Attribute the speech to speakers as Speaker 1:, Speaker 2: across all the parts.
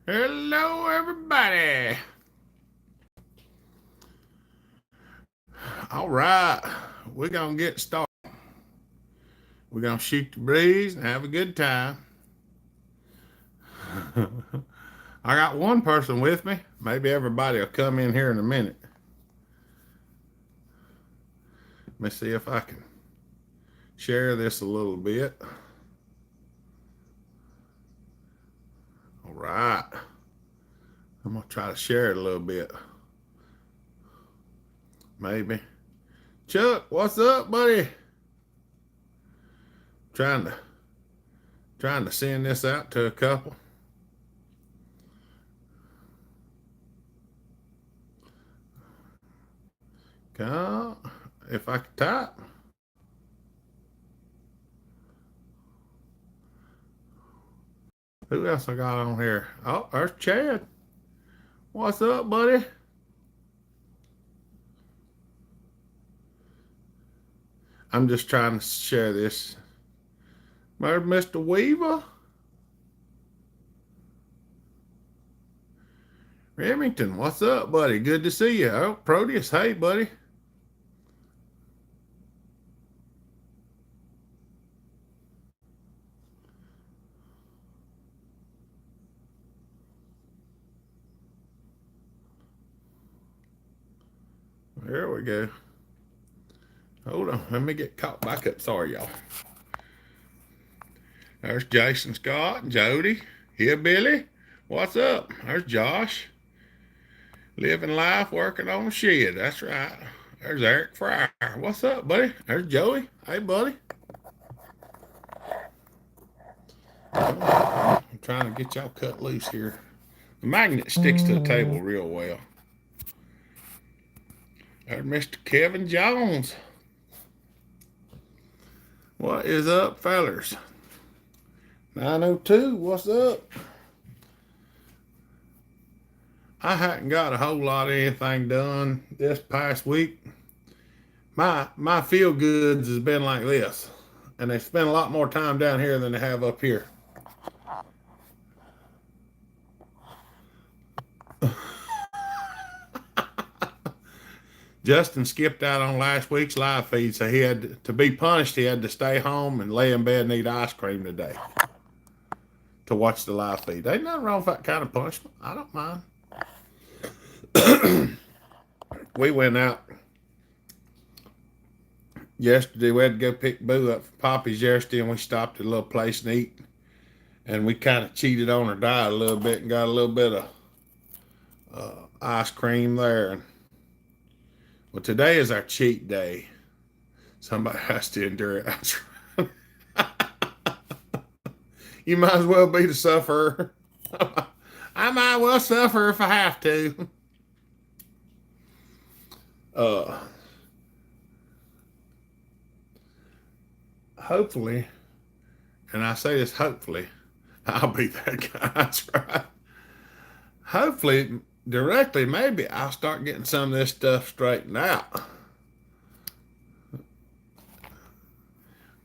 Speaker 1: Hello, everybody. All right, we're gonna get started. We're gonna shoot the breeze and have a good time. I got one person with me. Maybe everybody will come in here in a minute. Let me see if I can share this a little bit. All right, I'm gonna try to share it a little bit. Maybe. Chuck, what's up, buddy? Trying to trying to send this out to a couple. Come, if I could type. Who else I got on here? Oh, there's Chad. What's up, buddy? I'm just trying to share this. There's Mr. Weaver. Remington, what's up, buddy? Good to see you. Oh, Proteus, hey, buddy. There we go. Hold on, let me get caught back up. Sorry, y'all. There's Jason Scott, Jody, here, Billy. What's up? There's Josh. Living life, working on the shed. That's right. There's Eric Fryer. What's up, buddy? There's Joey. Hey, buddy. I'm trying to get y'all cut loose here. The magnet sticks to the table real well. There's Mr. Kevin Jones. What is up, fellers? 902, what's up? I hadn't got a whole lot of anything done this past week. My feel goods has been like this, and they spend a lot more time down here than they have up here. Justin skipped out on last week's live feed, so he had to be punished. He had to stay home and lay in bed and eat ice cream today to watch the live feed. Ain't nothing wrong with that kind of punishment. I don't mind. We went out yesterday. We had to go pick Boo up for Poppy's yesterday, and we stopped at a little place and eat. And we kind of cheated on her diet a little bit and got a little bit of ice cream there. And well, today is our cheat day. Somebody has to endure it. That's right. You might as well be the sufferer. I might well suffer if I have to. Hopefully, and I say this hopefully, I'll be that guy. That's right. Hopefully, directly, maybe I'll start getting some of this stuff straightened out.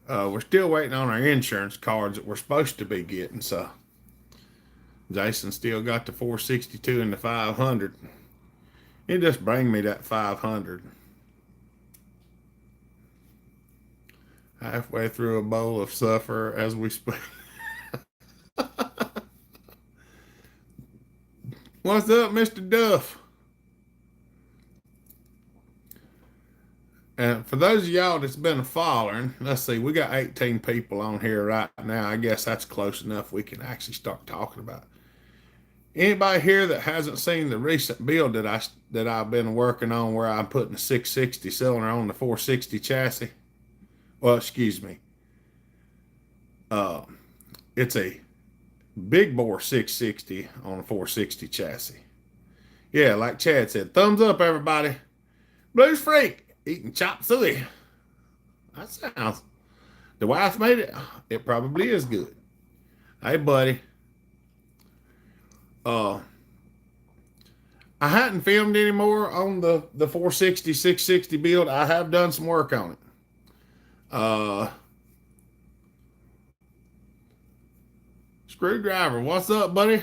Speaker 1: We're still waiting on our insurance cards that we're supposed to be getting, so Jason still got the 462 and the 500. It just bring me that 500. Halfway through a bowl of suffer as we speak. What's up, Mr. Duff? And for those of y'all that's been following, let's see, we got 18 people on here right now. I guess that's close enough we can actually start talking about it. Anybody here that hasn't seen the recent build that I've been working on, where I'm putting a 660 cylinder on the 460 chassis? Well, excuse me. It's a big bore 660 on a 460 chassis. Yeah, like Chad said, thumbs up, everybody. Blues Freak eating chop suey. That sounds. The wife made it. It probably is good. Hey, buddy. I hadn't filmed anymore on the 460 660 build. I have done some work on it. Screwdriver, what's up, buddy?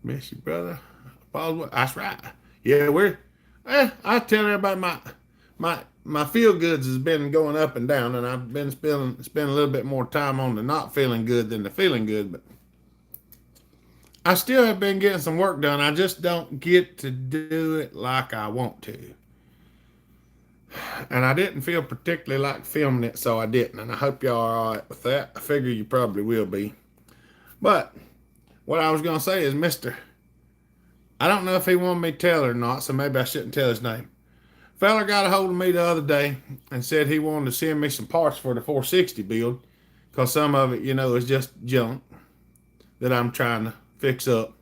Speaker 1: Miss you, brother. That's right. Yeah, we're. I tell everybody my feel goods has been going up and down, and I've been spending a little bit more time on the not feeling good than the feeling good. But I still have been getting some work done. I just don't get to do it like I want to, and I didn't feel particularly like filming it, so I didn't. And I hope y'all are all right with that. I figure you probably will be. But what I was gonna say is, Mister, I don't know if he wanted me to tell it or not, so maybe I shouldn't tell his name. Fella got a hold of me the other day and said he wanted to send me some parts for the 460 build because some of it, is just junk that I'm trying to fix up.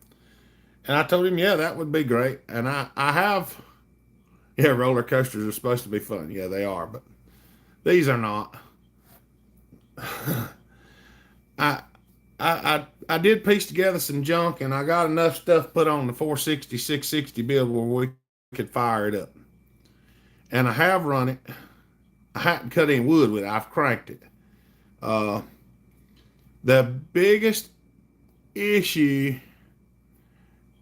Speaker 1: And I told him, yeah, that would be great. And I have, yeah, roller coasters are supposed to be fun. Yeah, they are, but these are not. I I did piece together some junk and I got enough stuff put on the 460, 660 build where we could fire it up. And I have run it. I haven't cut any wood with it. I've cranked it. Uh, the biggest issue,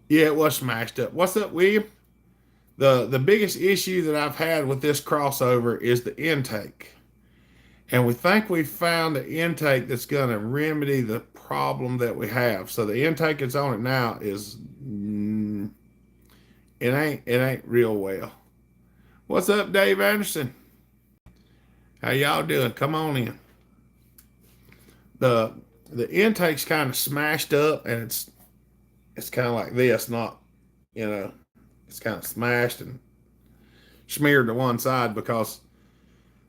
Speaker 1: yeah, it was smashed up. What's up, William? The biggest issue that I've had with this crossover is the intake. And we think we found the intake that's going to remedy the problem that we have. So the intake that's on it now is it ain't real well. What's up, Dave Anderson? How y'all doing? Come on in. The intake's kind of smashed up, and it's kind of like this, not it's kind of smashed and smeared to one side because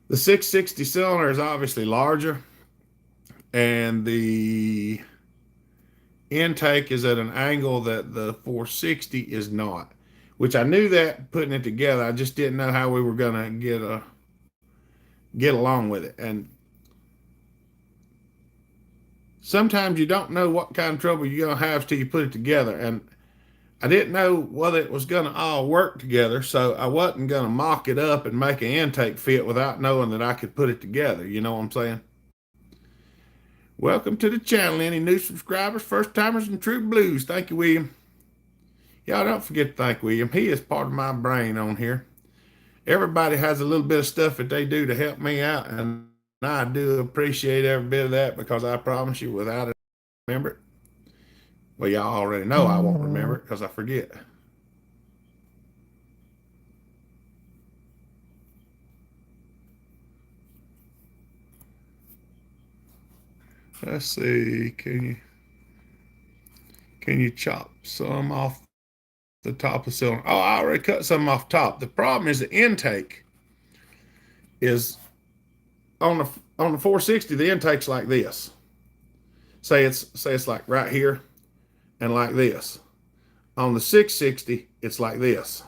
Speaker 1: the 660 cylinder is obviously larger, and the intake is at an angle that the 460 is not. Which I knew that putting it together. I just didn't know how we were gonna get along with it. And sometimes you don't know what kind of trouble you're gonna have till you put it together. And I didn't know whether it was gonna all work together, so I wasn't gonna mock it up and make an intake fit without knowing that I could put it together. You know what I'm saying? Welcome to the channel. Any new subscribers, first timers, and true blues. Thank you, William. Y'all don't forget to thank William. He is part of my brain on here. Everybody has a little bit of stuff that they do to help me out, and I do appreciate every bit of that because I promise you, without it, I remember it. Well, y'all already know I won't remember it because I forget. Let's see. Can you chop some off the top of the cylinder? Oh, I already cut some off top. The problem is the intake is on the 460. The intake's like this. Say it's like right here and like this. On the 660, it's like this.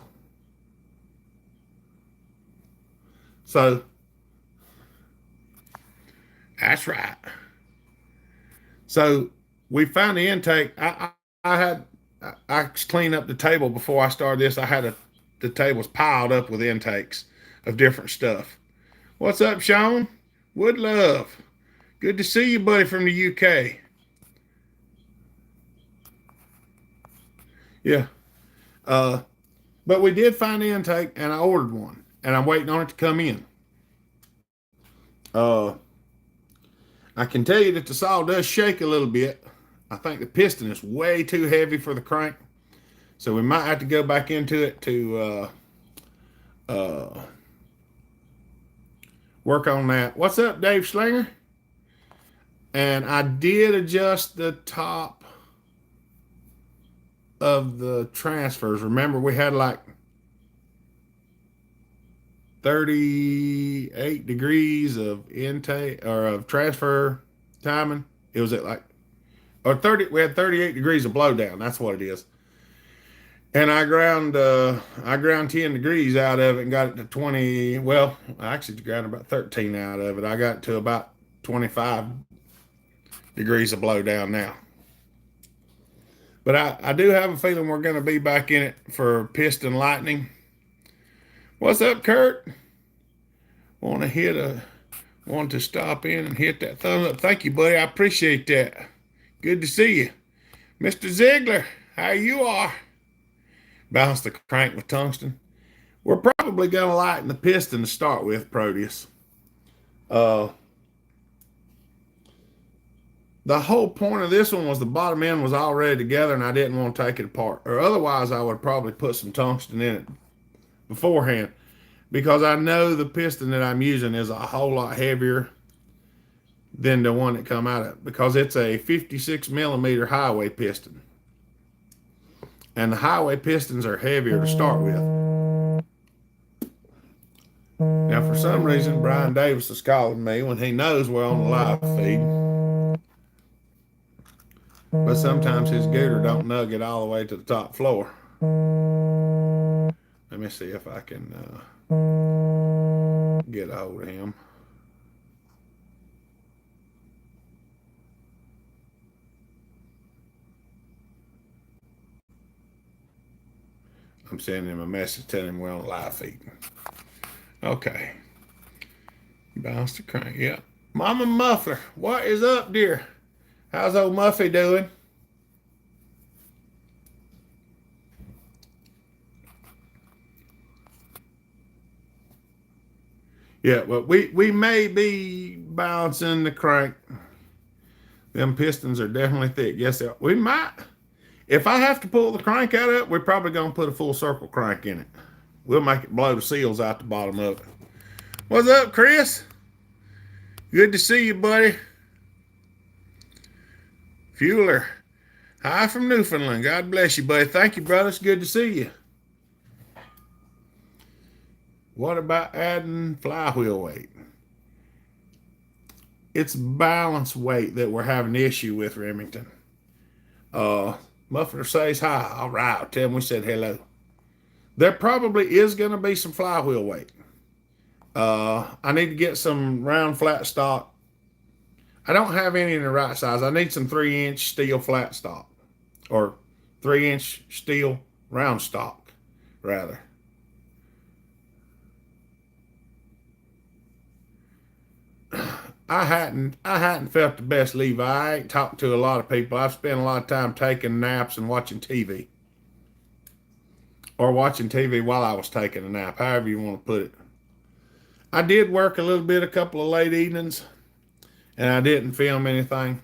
Speaker 1: So that's right. So we found the intake. I cleaned up the table before I started this. The tables piled up with intakes of different stuff. What's up, Sean? Wood love. Good to see you, buddy, from the UK. Yeah. But we did find the intake, and I ordered one, and I'm waiting on it to come in. I can tell you that the saw does shake a little bit. I think the piston is way too heavy for the crank, so we might have to go back into it to work on that. What's up, Dave Slinger? And I did adjust the top of the transfers. Remember, we had like 38 degrees of intake or of transfer timing. It was at like, or 30, we had 38 degrees of blowdown. That's what it is. And I ground 10 degrees out of it and got it to 20. Well, I actually ground about 13 out of it. I got it to about 25 degrees of blowdown now. But I do have a feeling we're going to be back in it for piston lightning. What's up, Kurt? Want to stop in and hit that thumbs up. Thank you, buddy. I appreciate that. Good to see you. Mr. Ziegler, How you are? Balance the crank with tungsten. We're probably going to lighten the piston to start with, Proteus. Uh, the whole point of this one was the bottom end was already together and I didn't want to take it apart. Or otherwise, I would probably put some tungsten in it beforehand because I know the piston that I'm using is a whole lot heavier than the one that come out of it because it's a 56 millimeter highway piston. And the highway pistons are heavier to start with. Now, for some reason, Brian Davis is calling me when he knows we're on the live feed. But sometimes his gooter don't nugget all the way to the top floor. Let me see if I can get a hold of him. I'm sending him a message telling him we're on the live feed. Okay. Bounce the crank. Yep. Mama Muffler, what is up, dear? How's old Muffy doing? Yeah, well, we may be bouncing the crank. Them pistons are definitely thick. Yes, they are. We might. If I have to pull the crank out of it, we're probably going to put a full circle crank in it. We'll make it blow the seals out the bottom of it. What's up, Chris? Good to see you, buddy. Fueler. Hi from Newfoundland. God bless you, buddy. Thank you, brother. It's good to see you. What about adding flywheel weight? It's balance weight that we're having an issue with, Remington. Muffler says hi. All right. Tell him we said hello. There probably is going to be some flywheel weight. I need to get some round flat stock. I don't have any in the right size. I need some 3-inch steel flat stock or 3-inch steel round stock, rather. I hadn't felt the best, Levi. I ain't talked to a lot of people. I've spent a lot of time taking naps and watching TV. Or watching TV while I was taking a nap, however you want to put it. I did work a little bit a couple of late evenings, and I didn't film anything.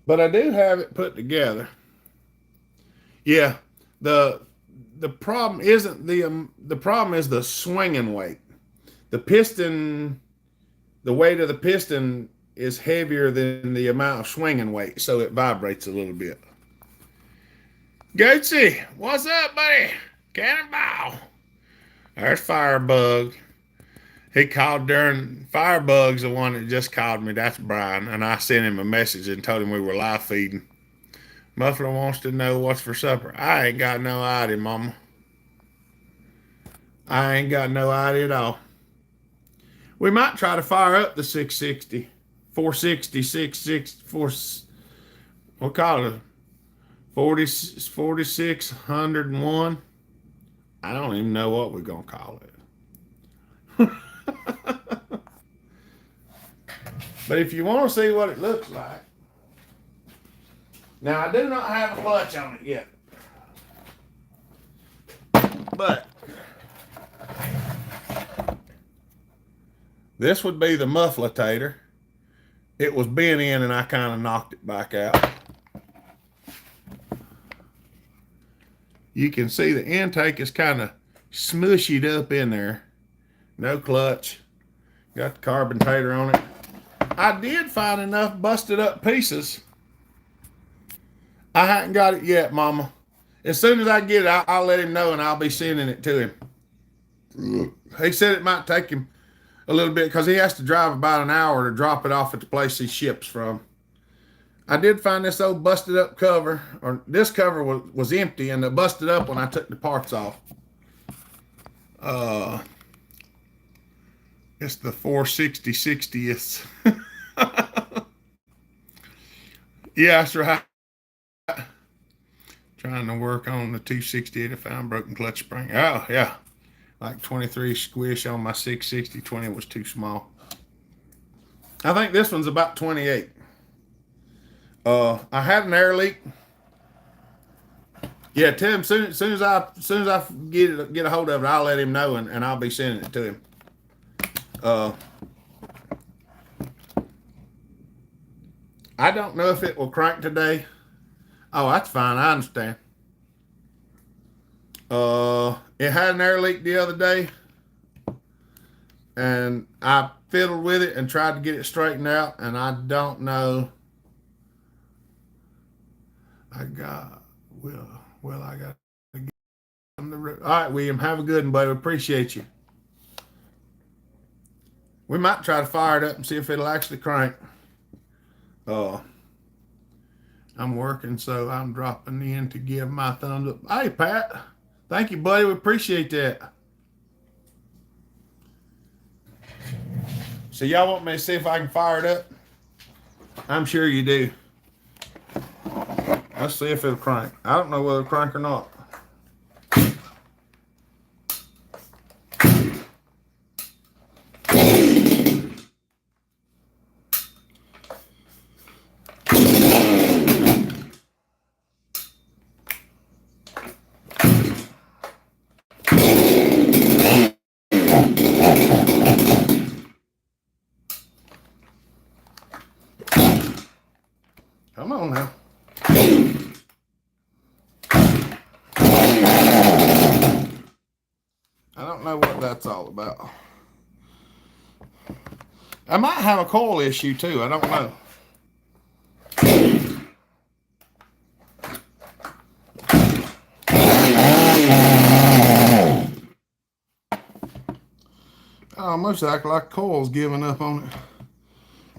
Speaker 1: But I do have it put together. Yeah, the problem isn't the problem is the swinging weight. The piston, the weight of the piston is heavier than the amount of swinging weight, so it vibrates a little bit. Goatsy, what's up, buddy? Cannonball. There's Firebug. He called during Firebug's the one that just called me. That's Brian. And I sent him a message and told him we were live feeding. Muffler wants to know what's for supper. I ain't got no idea, Mama. I ain't got no idea at all. We might try to fire up the 660. 460, 660, we'll call it 4601. I don't even know what we're going to call it. But if you want to see what it looks like. Now, I do not have a clutch on it yet. But this would be the muffletator. It was bent in and I kind of knocked it back out. You can see the intake is kind of smushied up in there. No clutch. Got the carburetor on it. I did find enough busted up pieces. I haven't got it yet, Mama. As soon as I get it, I'll let him know and I'll be sending it to him. He said it might take him a little bit because he has to drive about an hour to drop it off at the place he ships from. I did find this old busted up cover, or this cover was empty and it busted up when I took the parts off. It's the 460 60th. Yeah, that's right. Trying to work on the 268 to find broken clutch spring. Oh, yeah. Like 23 squish on my 660. 20 was too small. I think this one's about 28. I had an air leak Yeah, tell him soon as I get a hold of it, I'll let him know, and I'll be sending it to him. Uh, I don't know if it will crank today. Oh, that's fine. I understand. It had an air leak the other day, and I fiddled with it and tried to get it straightened out, and I don't know. I got I got to get on the road. All right, William, have a good one, buddy. Appreciate you. We might try to fire it up and see if it'll actually crank. Uh, I'm working, so I'm dropping in to give my thumbs up. Hey, Pat. Thank you, buddy. We appreciate that. So y'all want me to see if I can fire it up? I'm sure you do. Let's see if it'll crank. I don't know whether it'll crank or not. Come on now. I don't know what that's all about. I might have a coil issue too. I don't know. I almost act like coil's giving up on it,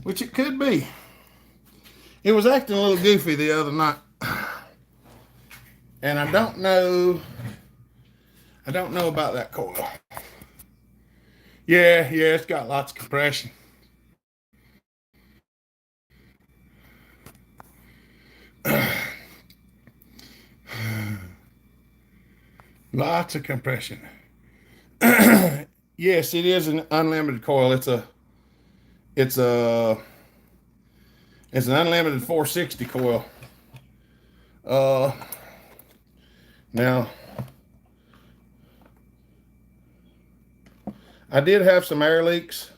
Speaker 1: which it could be. It was acting a little goofy the other night, and I don't know about that coil. Yeah, it's got lots of compression. Lots of compression. Yes, it is an unlimited coil. It's an unlimited 460 coil. Now I did have some air leaks,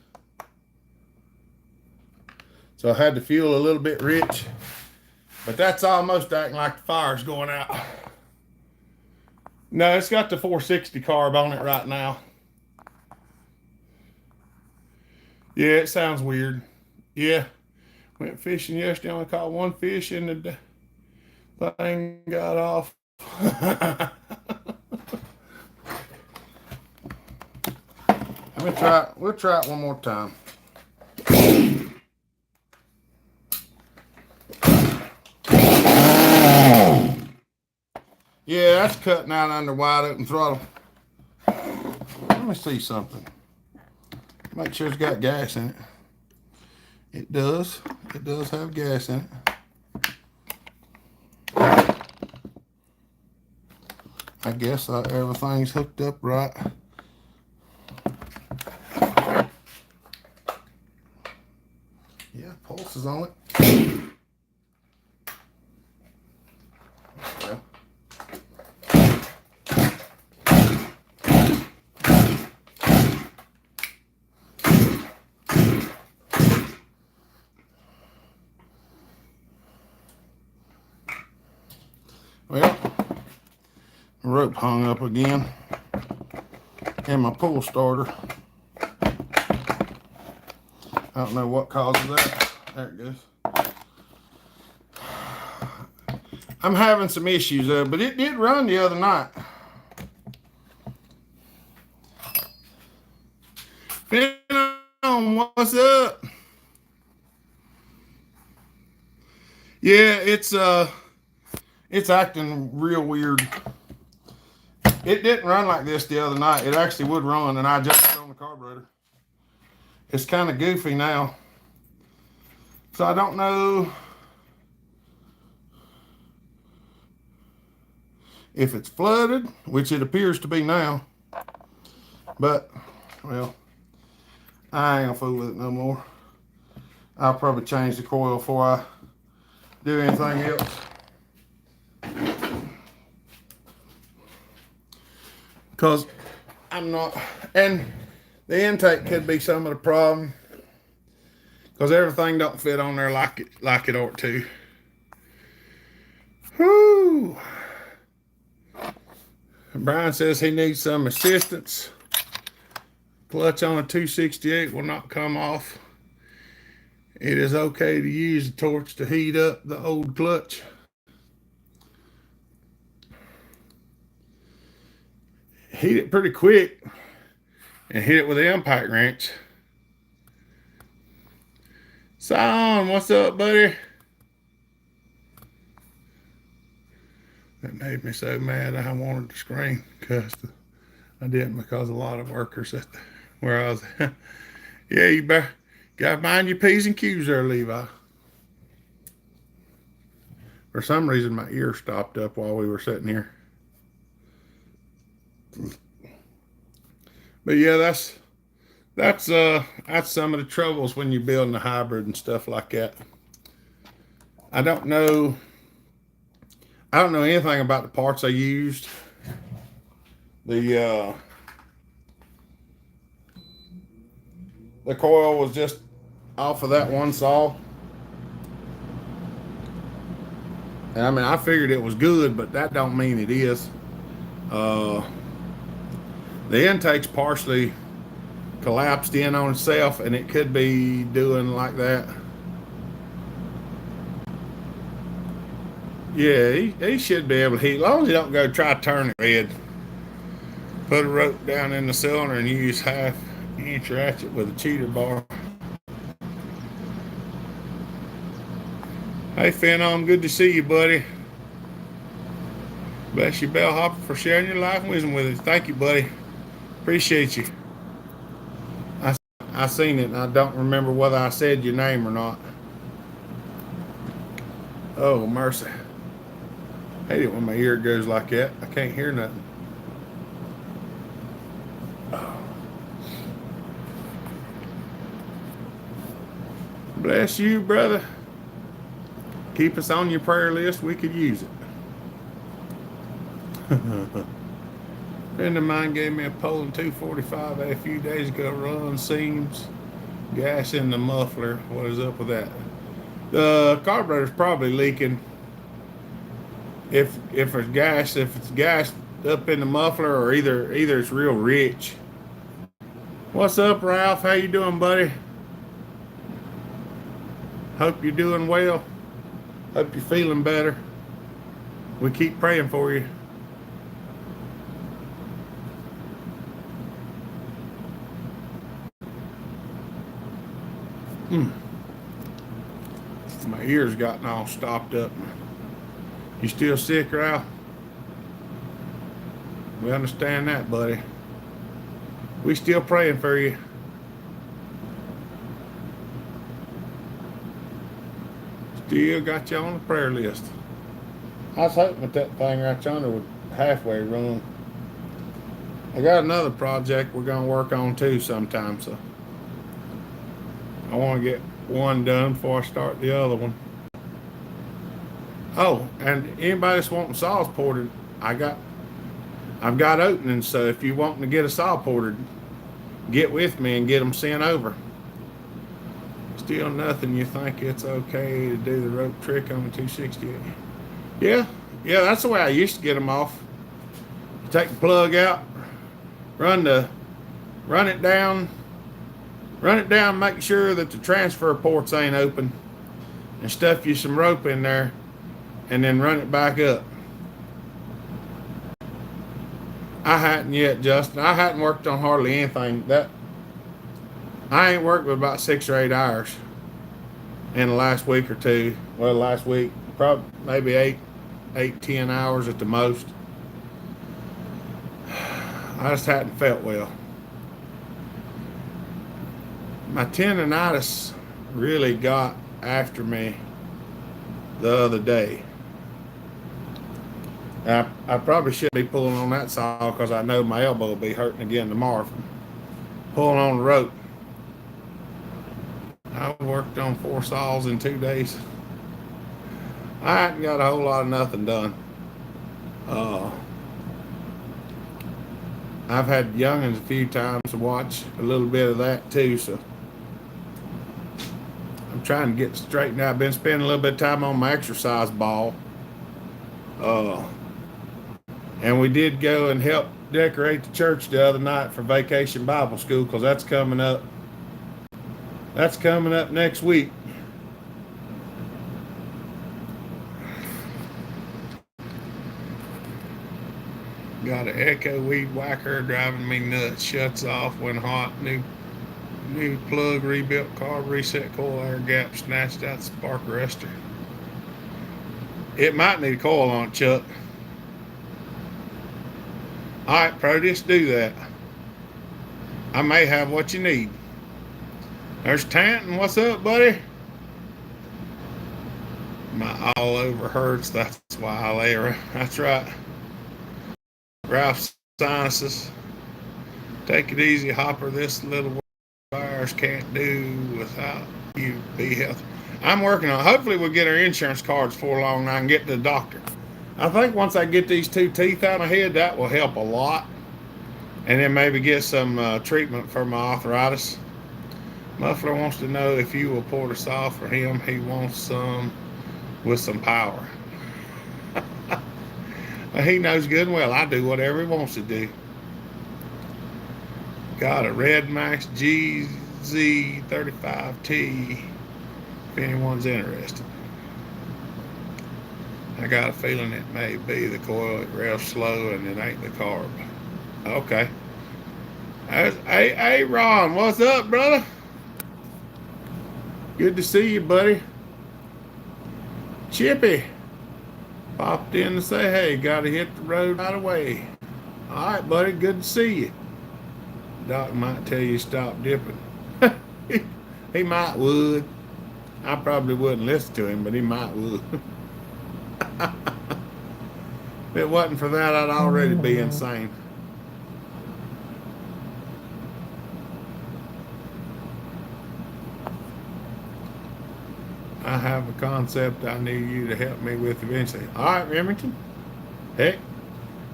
Speaker 1: so I had the fuel a little bit rich, but that's almost acting like the fire's going out. No, it's got the 460 carb on it right now. Yeah, it sounds weird. Yeah, went fishing yesterday. Only caught one fish, and the thing got off. We'll try it one more time. Yeah, that's cutting out under wide open throttle. Let me see something. Make sure it's got gas in it. It does. It does have gas in it. I guess everything's hooked up right. Yeah, pulse is on it. Well, rope hung up again, and my pull starter. I don't know what causes that. There it goes. I'm having some issues there, but it did run the other night. What's up? Yeah, it's acting real weird. It didn't run like this the other night. It actually would run, and I adjusted on the carburetor. It's kind of goofy now. So I don't know if it's flooded, which it appears to be now. But, well, I ain't gonna fool with it no more. I'll probably change the coil before I do anything else. because I'm not, and the intake could be some of the problem because everything don't fit on there like it ought to. Whoo! Brian says he needs some assistance. Clutch on a 268 will not come off. It is okay to use a torch to heat up the old clutch. Heat it pretty quick and hit it with the impact wrench. Son, what's up, buddy? That made me so mad I wanted to scream because I didn't, because a lot of workers at where I was. Yeah, you better gotta mind your P's and Q's there, Levi. For some reason, my ear stopped up while we were sitting here. But yeah, that's some of the troubles when you're building a hybrid and stuff like that. I don't know anything about the parts I used. The coil was just off of that one saw. And I mean, I figured it was good, but that don't mean it is. The intake's partially collapsed in on itself, and it could be doing like that. Yeah, he should be able to heat, as long as he don't go try to turn it red. Put a rope down in the cylinder and use half-inch ratchet with a cheater bar. Hey, Phenom, good to see you, buddy. Bless you, Bellhopper, for sharing your life and wisdom with us. Thank you, buddy. Appreciate you. I seen it, and I don't remember whether I said your name or not. Oh, mercy. I hate it when my ear goes like that. I can't hear nothing. Oh. Bless you, brother. Keep us on your prayer list. We could use it. A friend of mine gave me a Poland 245 a few days ago. Run seams, gas in the muffler. What is up with that? The carburetor's probably leaking. If it's gas up in the muffler, or either it's real rich. What's up, Ralph? How you doing, buddy? Hope you're doing well. Hope you're feeling better. We keep praying for you. My ears gotten all stopped up. You still sick, Ralph? We understand that, buddy. We still praying for you. Still got you on the prayer list. I was hoping with that thing right yonder would halfway run. I got another project we're gonna work on too sometime, so I want to get one done before I start the other one. Oh, and anybody that's wanting saws ported, I've got openings, so if you're wanting to get a saw ported, get with me and get them sent over. Still nothing. You think it's okay to do the rope trick on the 268? Yeah, that's the way I used to get them off. You take the plug out, run it down, make sure that the transfer ports ain't open, and stuff you some rope in there, and then run it back up. I hadn't yet, Justin. I hadn't worked on hardly anything. I ain't worked with about 6 or 8 hours in the last week or two. Well, last week, probably maybe 10 hours at the most. I just hadn't felt well. My tendonitis really got after me the other day. I probably shouldn't be pulling on that saw because I know my elbow will be hurting again tomorrow from pulling on the rope. I worked on 4 saws in 2 days. I hadn't got a whole lot of nothing done. I've had youngins a few times to watch a little bit of that too, so I'm trying to get straightened out. I've been spending a little bit of time on my exercise ball. Uh, and we did go and help decorate the church the other night for Vacation Bible School because that's coming up. That's coming up next week. Got an echo weed whacker driving me nuts. Shuts off when hot. New plug rebuilt carb reset coil air gap snatched out spark arrestor. It might need a coil on it, Chuck. All right, Proteus, do that. I may have what you need. There's Tanton. What's up, buddy? My all over hurts. That's why I lay around. That's right. Ralph's sinuses. Take it easy, Hopper. This little virus can't do without you. Be healthy. I'm working on it. Hopefully we'll get our insurance cards before long and I can get to the doctor. I think once I get these two teeth out of my head, that will help a lot. And then maybe get some treatment for my arthritis. Muffler wants to know if you will pour this off for him. He wants some with some power. He knows good and well I do whatever he wants to do. Got a Red Max GZ35T if anyone's interested. I got a feeling it may be the coil. It revs slow and it ain't the carb. Okay. Hey, Ron, what's up, brother? Good to see you, buddy. Chippy popped in to say, hey, gotta hit the road right away. All right, buddy, good to see you. Doc might tell you stop dipping. He might would. I probably wouldn't listen to him, but he might would. If it wasn't for that, I'd already be insane. I have a concept I need you to help me with eventually. All right, Remington. Heck,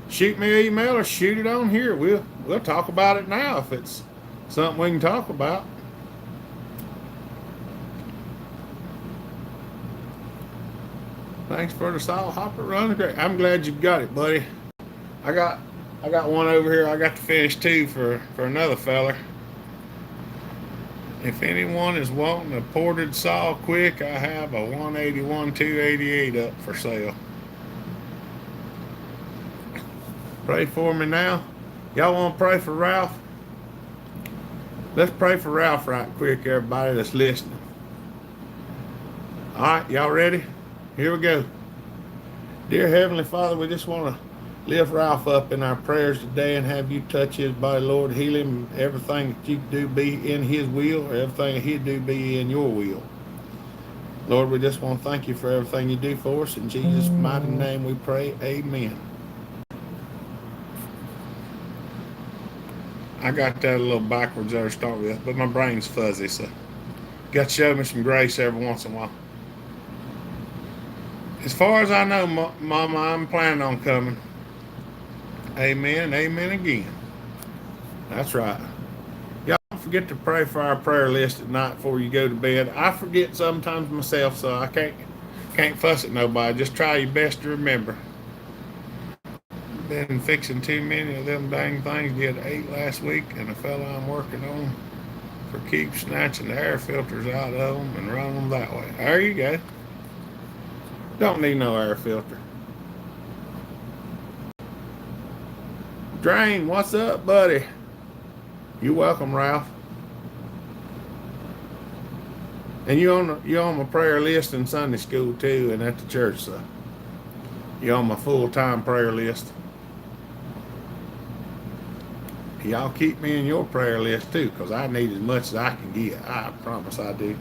Speaker 1: shoot me an email or shoot it on here. We'll talk about it now if it's something we can talk about. Thanks for the saw hopper run. Great. I'm glad you got it, buddy. I got one over here. I got to finish too for another feller. If anyone is wanting a ported saw quick, I have a 181 288 up for sale. Pray for me now. Y'all want to pray for Ralph? Let's pray for Ralph right quick, everybody that's listening. All right, y'all ready? Here we go. Dear Heavenly Father, we just want to lift Ralph up in our prayers today and have you touch his body, Lord. Heal him. Everything that you do be in his will, or everything he do be in your will. Lord, we just want to thank you for everything you do for us. In Jesus' mighty name we pray. Amen. I got that a little backwards there to start with, but my brain's fuzzy, so got to show me some grace every once in a while. As far as I know, Mama, I'm planning on coming. Amen and amen again. That's right. Y'all don't forget to pray for our prayer list at night before you go to bed. I forget sometimes myself, so I can't fuss at nobody. Just try your best to remember. Been fixing too many of them dang things. Did 8 last week, and the fella I'm working on for keep snatching the air filters out of them and run them that way. There you go. Don't need no air filter. Drain, what's up, buddy? You welcome, Ralph. And you on my prayer list in Sunday school too, and at the church, so you on my full-time prayer list. Y'all keep me in your prayer list too, because I need as much as I can get. I promise I do.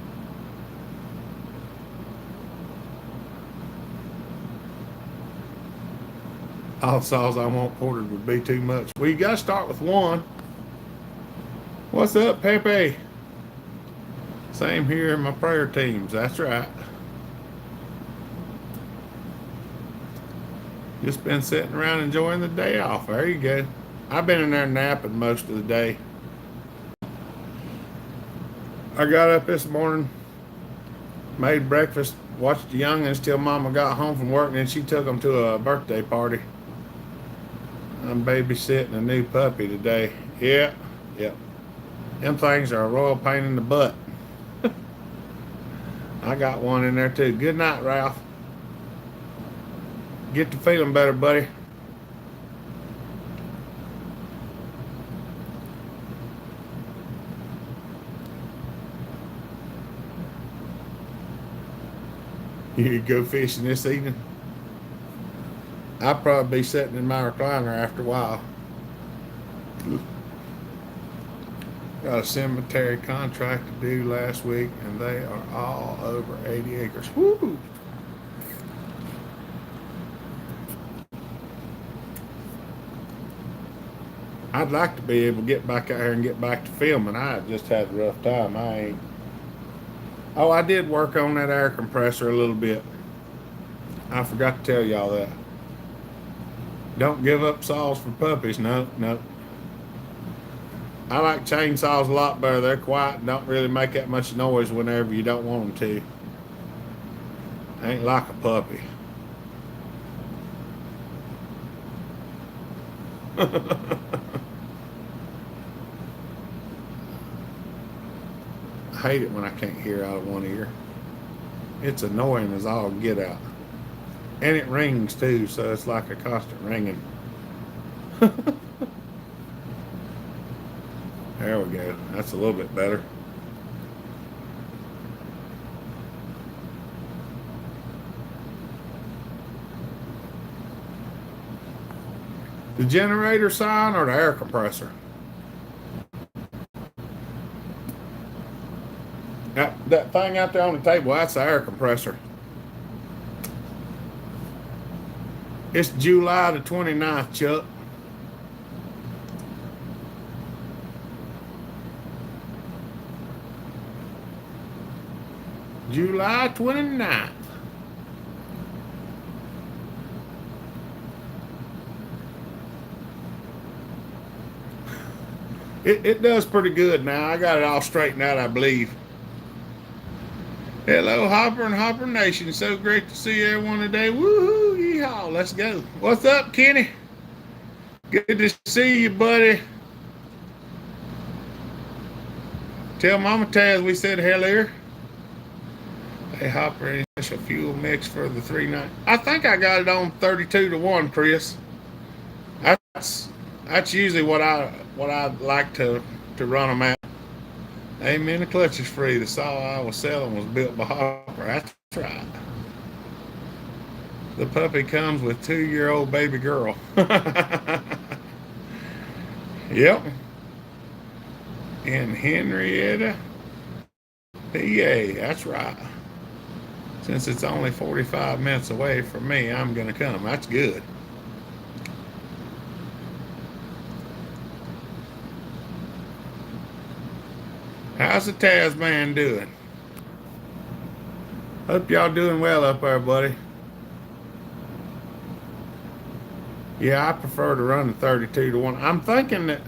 Speaker 1: All saws I want ported would be too much. We got to start with one. What's up, Pepe? Same here in my prayer teams. That's right. Just been sitting around enjoying the day off. There you go. I've been in there napping most of the day. I got up this morning, made breakfast, watched the youngins till Mama got home from work, and then she took them to a birthday party. I'm babysitting a new puppy today. Yeah, yeah. Them things are a royal pain in the butt. I got one in there too. Good night, Ralph. Get to feeling better, buddy. You go fishing this evening? I'll probably be sitting in my recliner after a while. Got a cemetery contract to do last week, and they are all over 80 acres. Woo! I'd like to be able to get back out here and get back to filming. I just had a rough time. I ain't. Oh, I did work on that air compressor a little bit. I forgot to tell y'all that. Don't give up saws for puppies. No, no. I like chainsaws a lot better. They're quiet and don't really make that much noise whenever you don't want them to. Ain't like a puppy. I hate it when I can't hear out of one ear. It's annoying as all get out. And it rings too, so it's like a constant ringing. There we go. That's a little bit better. The generator sign or the air compressor? That thing out there on the table, that's the air compressor. It's July the 29th, Chuck. July 29th. It does pretty good now. I got it all straightened out, I believe. Hello, Hopper and Hopper Nation. So great to see everyone today. Woohoo, yeehaw, let's go. What's up, Kenny? Good to see you, buddy. Tell Mama Taz we said hello. Hey, Hopper, any special fuel mix for the 390? I think I got it on 32 to 1, Chris. That's usually what I like to run them at. Amen. The clutch is free. The saw I was selling was built by Hopper. That's right. The puppy comes with 2-year-old baby girl. Yep. In Henrietta, PA. That's right. Since it's only 45 minutes away from me, I'm going to come. That's good. How's the Tasman doing? Hope y'all doing well up there, buddy. Yeah, I prefer to run the 32 to 1. I'm thinking that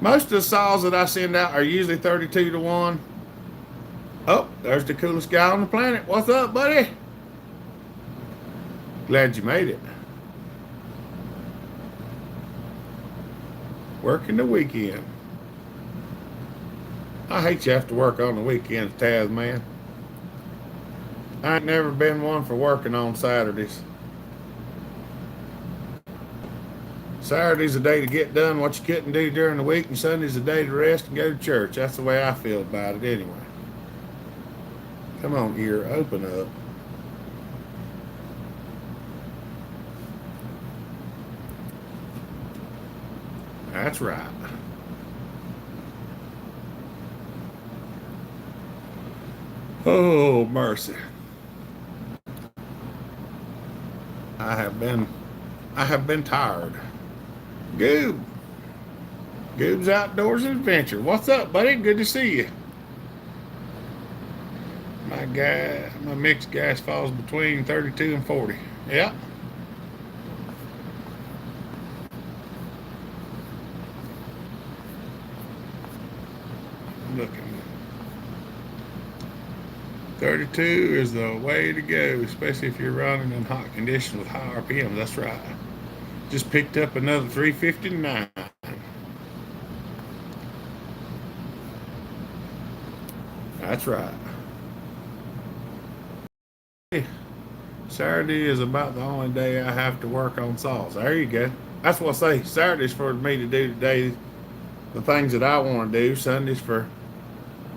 Speaker 1: most of the saws that I send out are usually 32 to 1. Oh, there's the coolest guy on the planet. What's up, buddy? Glad you made it. Working the weekend. I hate you have to work on the weekends, Taz, man. I ain't never been one for working on Saturdays. Saturday's a day to get done what you couldn't do during the week, and Sunday's a day to rest and go to church. That's the way I feel about it anyway. Come on, ear, open up. That's right. Oh, mercy. I have been tired. Goob. Goob's Outdoors Adventure. What's up, buddy? Good to see you. My mixed gas falls between 32 and 40. Yep. looking. 32 is the way to go, especially if you're running in hot conditions with high RPM. That's right. Just picked up another 359. That's right. Saturday is about the only day I have to work on saws. There you go. That's what I say. Saturday's for me to do today the things that I want to do. Sunday's for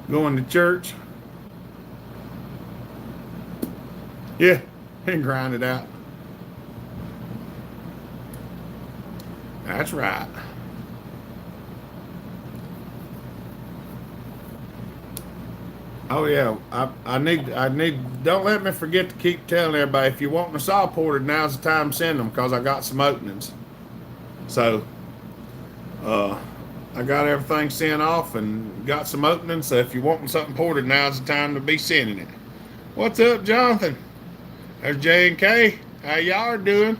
Speaker 1: going to church. Yeah, and grind it out. That's right. Oh yeah, I need. Don't let me forget to keep telling everybody if you want a saw ported, now's the time to send them because I got some openings. So, uh, I got everything sent off and got some openings. So if you're wanting something ported, now's the time to be sending it. What's up, Jonathan? There's J and K. How y'all are doing?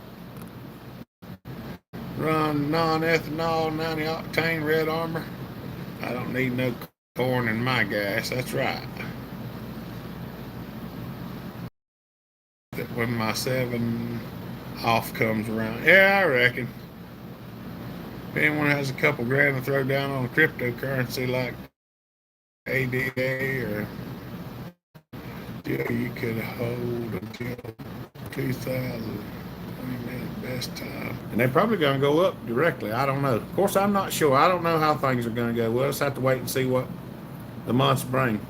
Speaker 1: Run non-ethanol 90 octane red armor. I don't need no corn in my gas. That's right. When my 7 off comes around. Yeah, I reckon. If anyone has a couple grand to throw down on a cryptocurrency like ADA or you could hold until 2000. Best time. And they're probably going to go up directly. I don't know. Of course, I'm not sure. I don't know how things are going to go. We'll just have to wait and see what the months bring.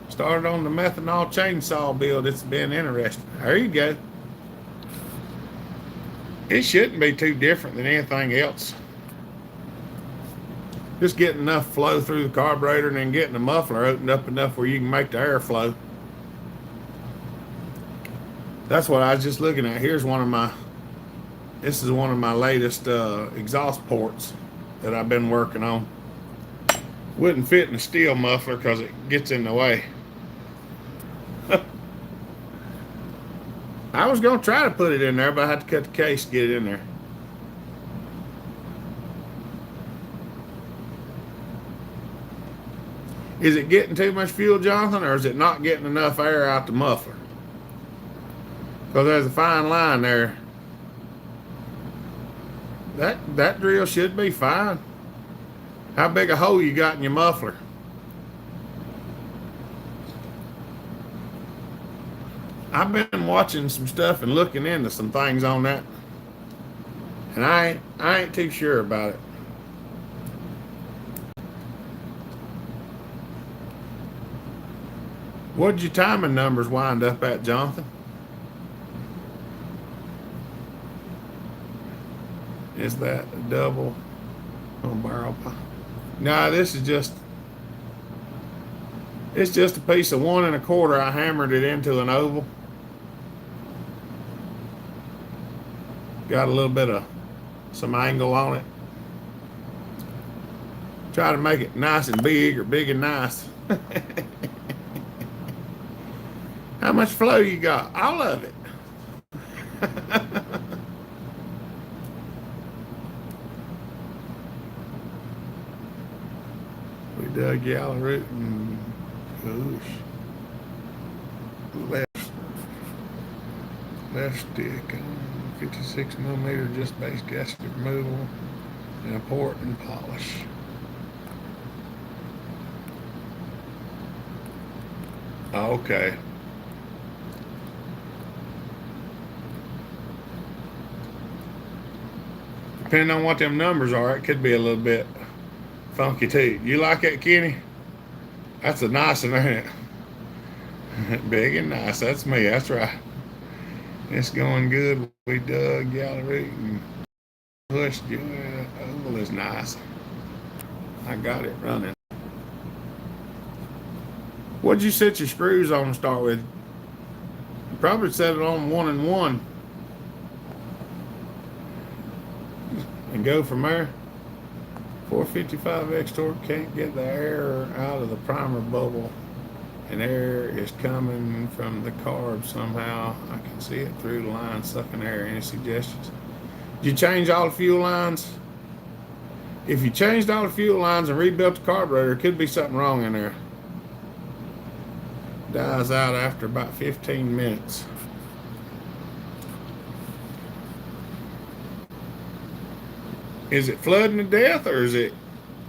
Speaker 1: Started on the methanol chainsaw build. It's been interesting. There you go. It shouldn't be too different than anything else. Just getting enough flow through the carburetor and then getting the muffler opened up enough where you can make the air flow. That's what I was just looking at. This is one of my latest exhaust ports that I've been working on. Wouldn't fit in a steel muffler because it gets in the way. I was going to try to put it in there, but I had to cut the case to get it in there. Is it getting too much fuel, Jonathan, or is it not getting enough air out the muffler? Because there's a fine line there. That drill should be fine. How big a hole you got in your muffler? I've been watching some stuff and looking into some things on that, and I ain't too sure about it. What'd your timing numbers wind up at, Jonathan? Is that a double barrel pie? No, this is it's just a piece of 1 1/4. I hammered it into an oval. Got a little bit of some angle on it. Try to make it nice and big or big and nice. How much flow you got? All of it. We dug yellow root and left stick on 56 millimeter, just base gasket removal and a port and polish. Okay. Depending on what them numbers are, it could be a little bit funky too. You like that, Kenny? That's a nice one, ain't it? Big and nice. That's me. That's right. It's going good. We dug yellow root and pushed. Oval is nice. I got it running. What'd you set your screws on to start with? You probably set it on 1 and 1 and go from there. 455X torque can't get the air out of the primer bubble, and air is coming from the carb somehow. I can see it through the line sucking air. Any suggestions? Did you change all the fuel lines? If you changed all the fuel lines and rebuilt the carburetor, there could be something wrong in there. Dies out after about 15 minutes. Is it flooding to death, or is it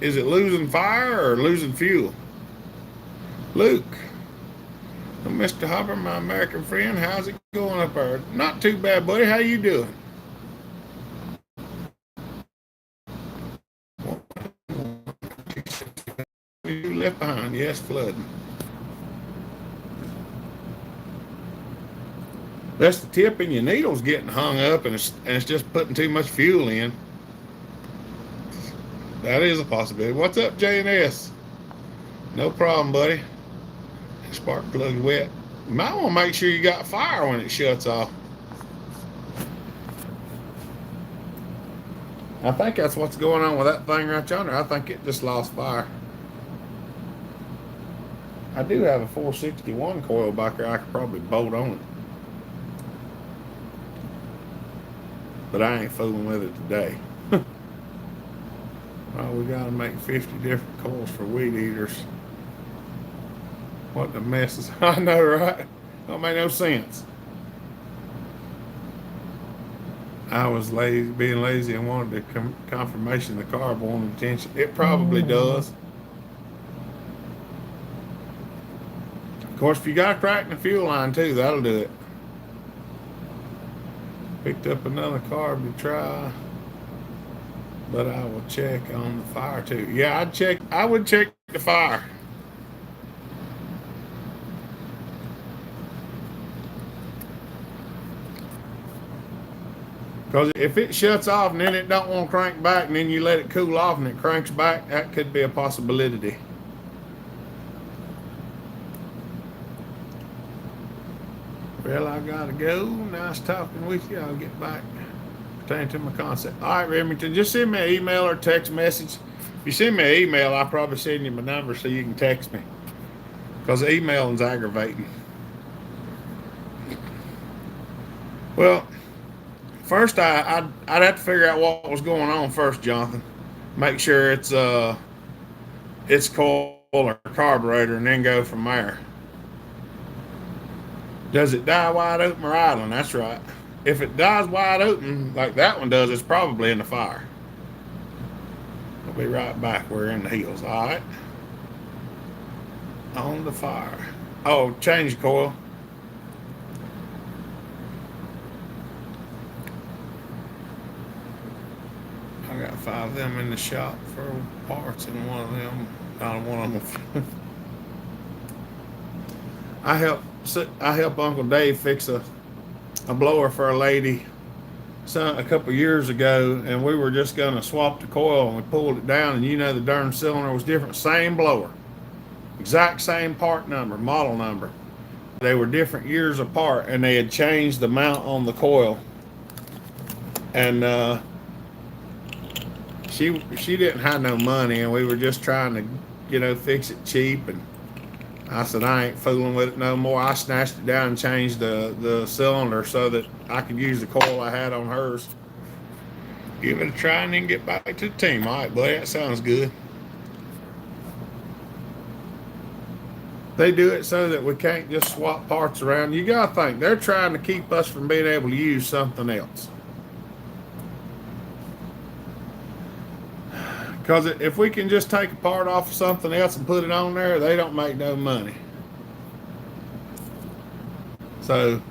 Speaker 1: losing fire or losing fuel? Luke. Well, Mr. Hopper, my American friend, how's it going up there? Not too bad, buddy. How you doing? You left behind. Yes, flooding. That's the tip in your needle's getting hung up, and it's just putting too much fuel in. That is a possibility. What's up, J&S? No problem, buddy. Spark plug's wet. You might want to make sure you got fire when it shuts off. I think that's what's going on with that thing right yonder. I think it just lost fire. I do have a 461 coil back there. I could probably bolt on it. But I ain't fooling with it today. Well, we got to make 50 different coils for weed eaters. What the mess is. I know, right? Don't make no sense. I was lazy, being lazy, and wanted the confirmation the carb wanted attention. It probably does. Of course, if you got a crack in the fuel line too, that'll do it. Picked up another carb to try, but I will check on the fire too. Yeah, I would check the fire. Because if it shuts off and then it don't want to crank back, and then you let it cool off and it cranks back, that could be a possibility. Well, I gotta go. Nice talking with you. I'll get back pertaining to my concept. All right, Remington, just send me an email or text message. If you send me an email, I'll probably send you my number so you can text me. Because emailing is aggravating. Well, first I'd have to figure out what was going on first, Jonathan. Make sure it's coil or carburetor, and then go from there. Does it die wide open or idling? That's right. If it dies wide open, like that one does, it's probably in the fire. I'll be right back. We're in the heels. All right. On the fire. Oh, change coil. I got 5 of them in the shop for parts, and one of them, not one of them. I help Uncle Dave fix a blower for a lady a couple years ago, and we were just going to swap the coil, and we pulled it down, and the darn cylinder was different. Same blower, exact same part number, model number. They were different years apart, and they had changed the mount on the coil, and she didn't have no money, and we were just trying to fix it cheap. And I said, I ain't fooling with it no more. I snatched it down and changed the cylinder so that I could use the coil I had on hers. Give it a try and then get back to the team. All right, buddy, that sounds good. They do it so that we can't just swap parts around. You got to think, they're trying to keep us from being able to use something else. Because if we can just take a part off of something else and put it on there, they don't make no money. So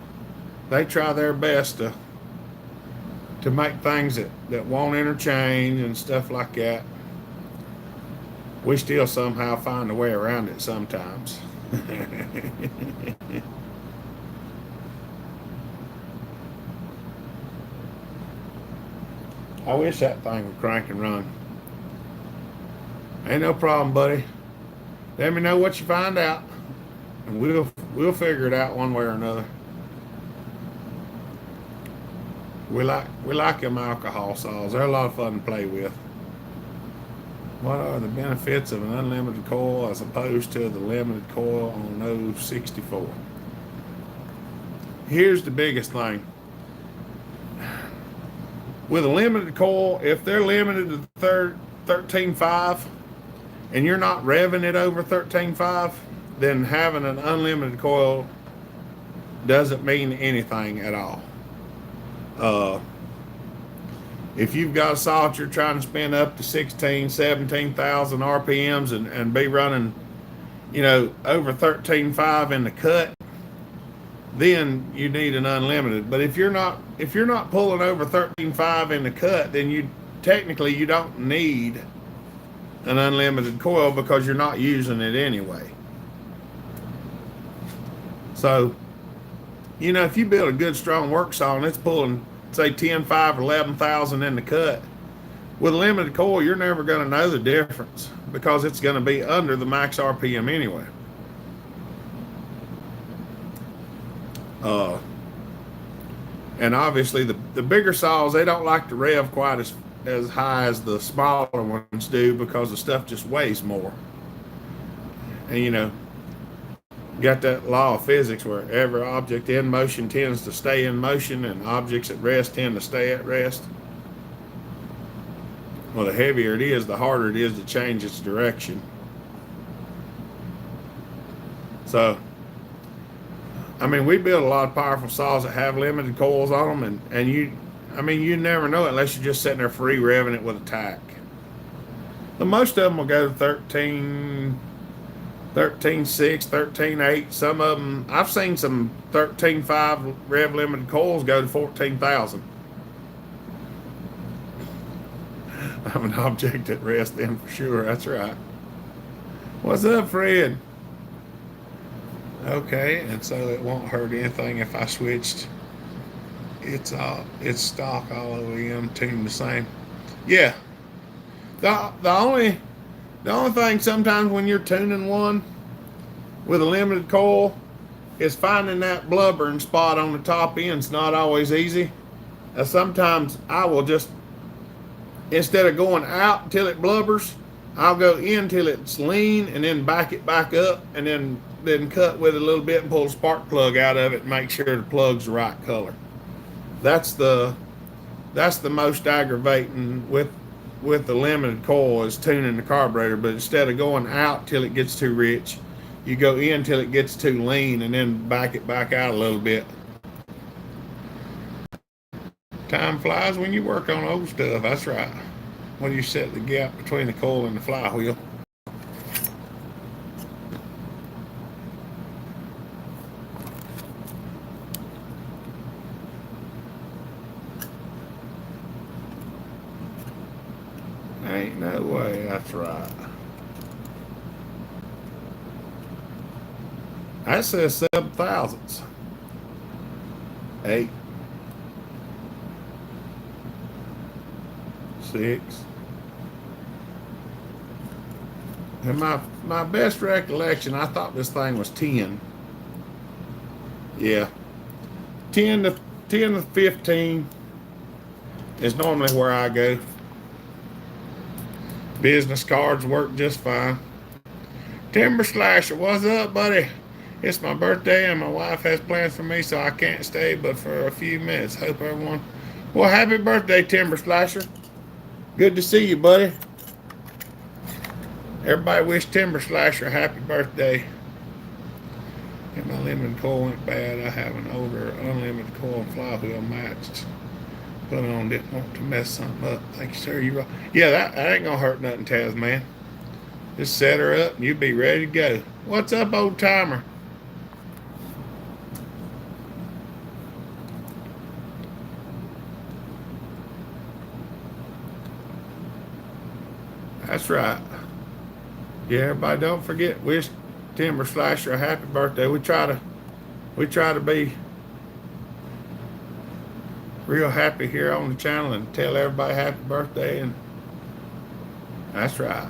Speaker 1: they try their best to make things that won't interchange and stuff like that. We still somehow find a way around it sometimes. I wish that thing would crank and run. Ain't no problem, buddy. Let me know what you find out, and we'll figure it out one way or another. We like them alcohol saws. They're a lot of fun to play with. What are the benefits of an unlimited coil as opposed to the limited coil on 064? Here's the biggest thing. With a limited coil, if they're limited to the third, 13.5 and you're not revving it over 13.5, then having an unlimited coil doesn't mean anything at all. Uh, if you've got a saw that you're trying to spin up to 16, 17,000 RPMs and be running, over 13.5 in the cut, then you need an unlimited. But if you're not pulling over 13.5 in the cut, then you don't need an unlimited coil because you're not using it anyway. So, if you build a good strong work saw and it's pulling say 10.5 or 11,000 in the cut, with a limited coil you're never going to know the difference because it's going to be under the max RPM anyway. And obviously the bigger saws, they don't like to rev quite as high as the smaller ones do because the stuff just weighs more. And got that law of physics where every object in motion tends to stay in motion and objects at rest tend to stay at rest. Well, the heavier it is, the harder it is to change its direction. So, we build a lot of powerful saws that have limited coils on them, and you never know it unless you're just sitting there free revving it with a tack. But most of them will go to 13.6, 13.8. Some of them, I've seen some 13.5 rev limited coils go to 14,000. I'm an object at rest then for sure. That's right. What's up, Fred? Okay, and so it won't hurt anything if I switched. It's stock all OEM tuned the same. Yeah. The only thing sometimes when you're tuning one with a limited coil is finding that blubbering spot on the top end's not always easy. Sometimes I will just, instead of going out until it blubbers, I'll go in till it's lean and then back it back up and then cut with it a little bit and pull a spark plug out of it and make sure the plug's the right color. That's the most aggravating with the limited coil is tuning the carburetor. But instead of going out till it gets too rich, you go in till it gets too lean and then back it back out a little bit. Time flies when you work on old stuff. That's right. When you set the gap between the coil and the flywheel. Ain't no way. That's right. That says 7,000s. 8. 6. And my best recollection, I thought this thing was 10. Yeah. 10 to 15 is normally where I go. Business cards work just fine. Timber Slasher, what's up, buddy? It's my birthday and my wife has plans for me, so I can't stay but for a few minutes. Hope everyone... Well, happy birthday, Timber Slasher. Good to see you, buddy. Everybody wish Timber Slasher a happy birthday. If my limited coil went bad, I have an older unlimited coil and flywheel matched. Put on, didn't want to mess something up. Thank you, sir. You're right. Yeah, that ain't gonna hurt nothing, Taz, man. Just set her up and you'll be ready to go. What's up, old timer? That's right. Yeah, everybody don't forget, wish Timber Slasher a happy birthday. We try to be real happy here on the channel and tell everybody happy birthday, and that's right.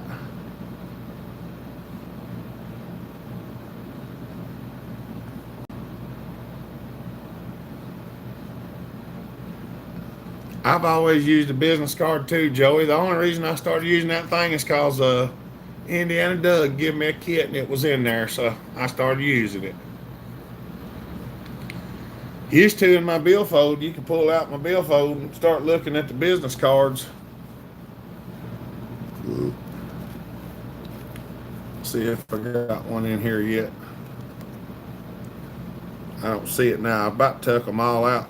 Speaker 1: I've always used a business card too, Joey. The only reason I started using that thing is because Indiana Doug gave me a kit and it was in there, so I started using it. Used to in my billfold, you can pull out my billfold and start looking at the business cards. See if I got one in here yet. I don't see it now. I about took them all out.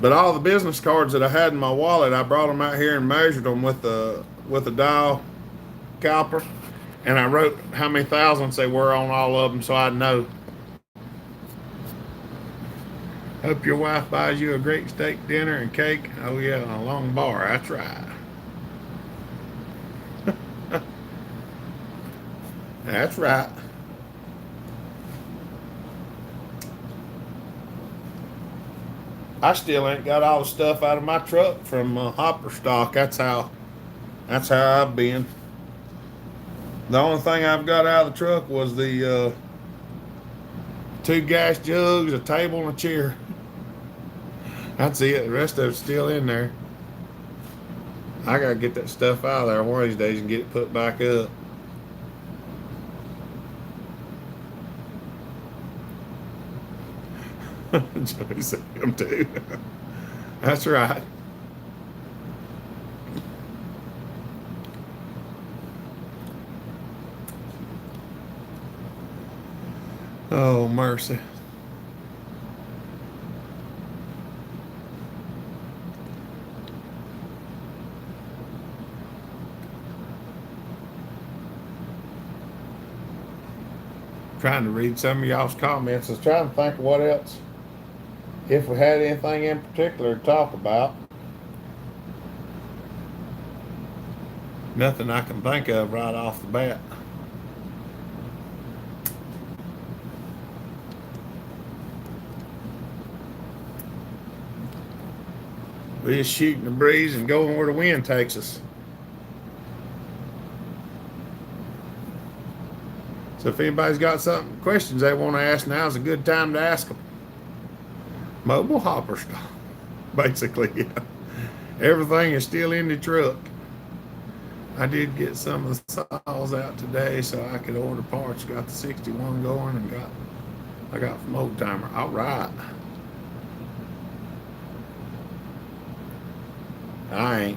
Speaker 1: But all the business cards that I had in my wallet, I brought them out here and measured them with a dial caliper, and I wrote how many thousands they were on all of them, so I'd know. Hope your wife buys you a great steak dinner and cake. Oh yeah, on a long bar. That's right. That's right. I still ain't got all the stuff out of my truck from hopper stock. That's how I've been. The only thing I've got out of the truck was the two gas jugs, a table, and a chair. That's it. The rest of it's still in there. I gotta get that stuff out of there one of these days and get it put back up. Joey said him too. That's right. Oh mercy. Trying to read some of y'all's comments. I was trying to think of what else, if we had anything in particular to talk about. Nothing I can think of right off the bat. We're just shooting the breeze and going where the wind takes us. So if anybody's got questions they want to ask, now's a good time to ask them. Mobile hopper stuff, basically. Yeah. Everything is still in the truck. I did get some of the saws out today so I could order parts. Got the 61 going and I got from Old Timer. All right. I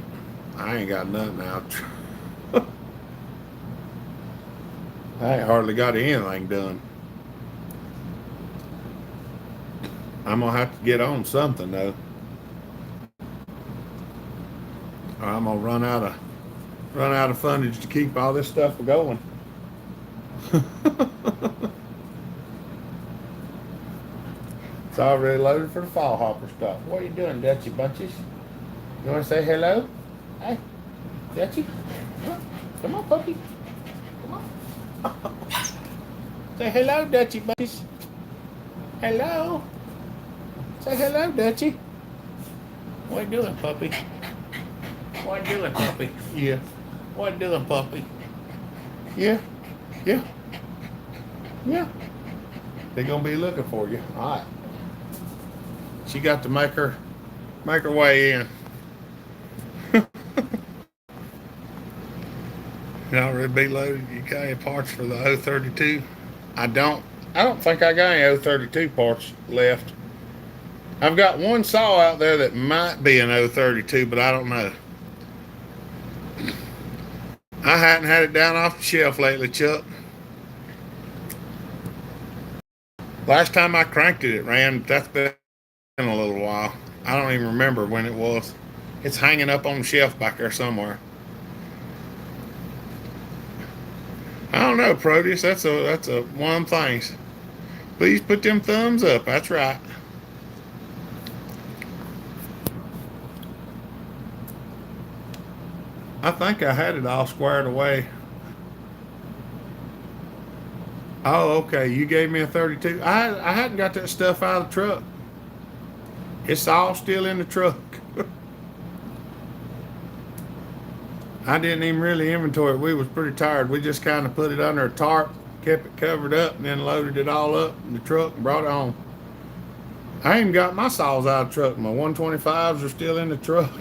Speaker 1: ain't got nothing out. I ain't hardly got anything done. I'm gonna have to get on something though, or I'm gonna run out of fundage to keep all this stuff going. It's already loaded for the fall hopper stuff. What are you doing, Dutchy Bunches? You want to say hello? Hey, Dutchy. Come on, puppy. Come on. Say hello, Dutchy Bunches. Hello. Say hello, Dutchy. What you doing, puppy? What you doing, puppy? Yeah. What you doing, puppy? Yeah. Yeah. Yeah. They're gonna be looking for you. All right. She got to make her way in. You already be loaded. You got any parts for the 032? I don't think I got any 032 parts left. I've got one saw out there that might be an 032, but I don't know. I hadn't had it down off the shelf lately, Chuck. Last time I cranked it, it ran. That's been a little while. I don't even remember when it was. It's hanging up on the shelf back there somewhere. I don't know, Proteus. That's a one of them things. Please put them thumbs up. That's right. I think I had it all squared away. Oh, okay. You gave me a 32. I hadn't got that stuff out of the truck. It's all still in the truck. I didn't even really inventory it. We was pretty tired. We just kind of put it under a tarp, kept it covered up, and then loaded it all up in the truck and brought it home. I ain't got my saws out of the truck. My 125s are still in the truck.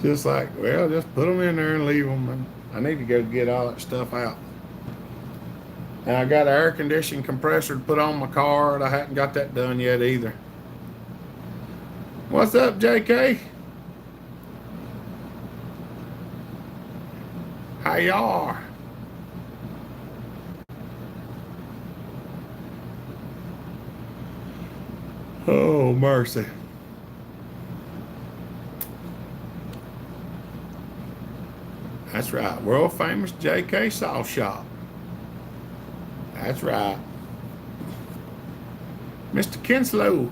Speaker 1: Just like, well, just put them in there and leave them. And I need to go get all that stuff out. And I got an air conditioning compressor to put on my car, and I hadn't got that done yet either. What's up, JK? How you are? Oh, mercy. That's right. World famous JK Saw Shop. That's right. Mr. Kinslow,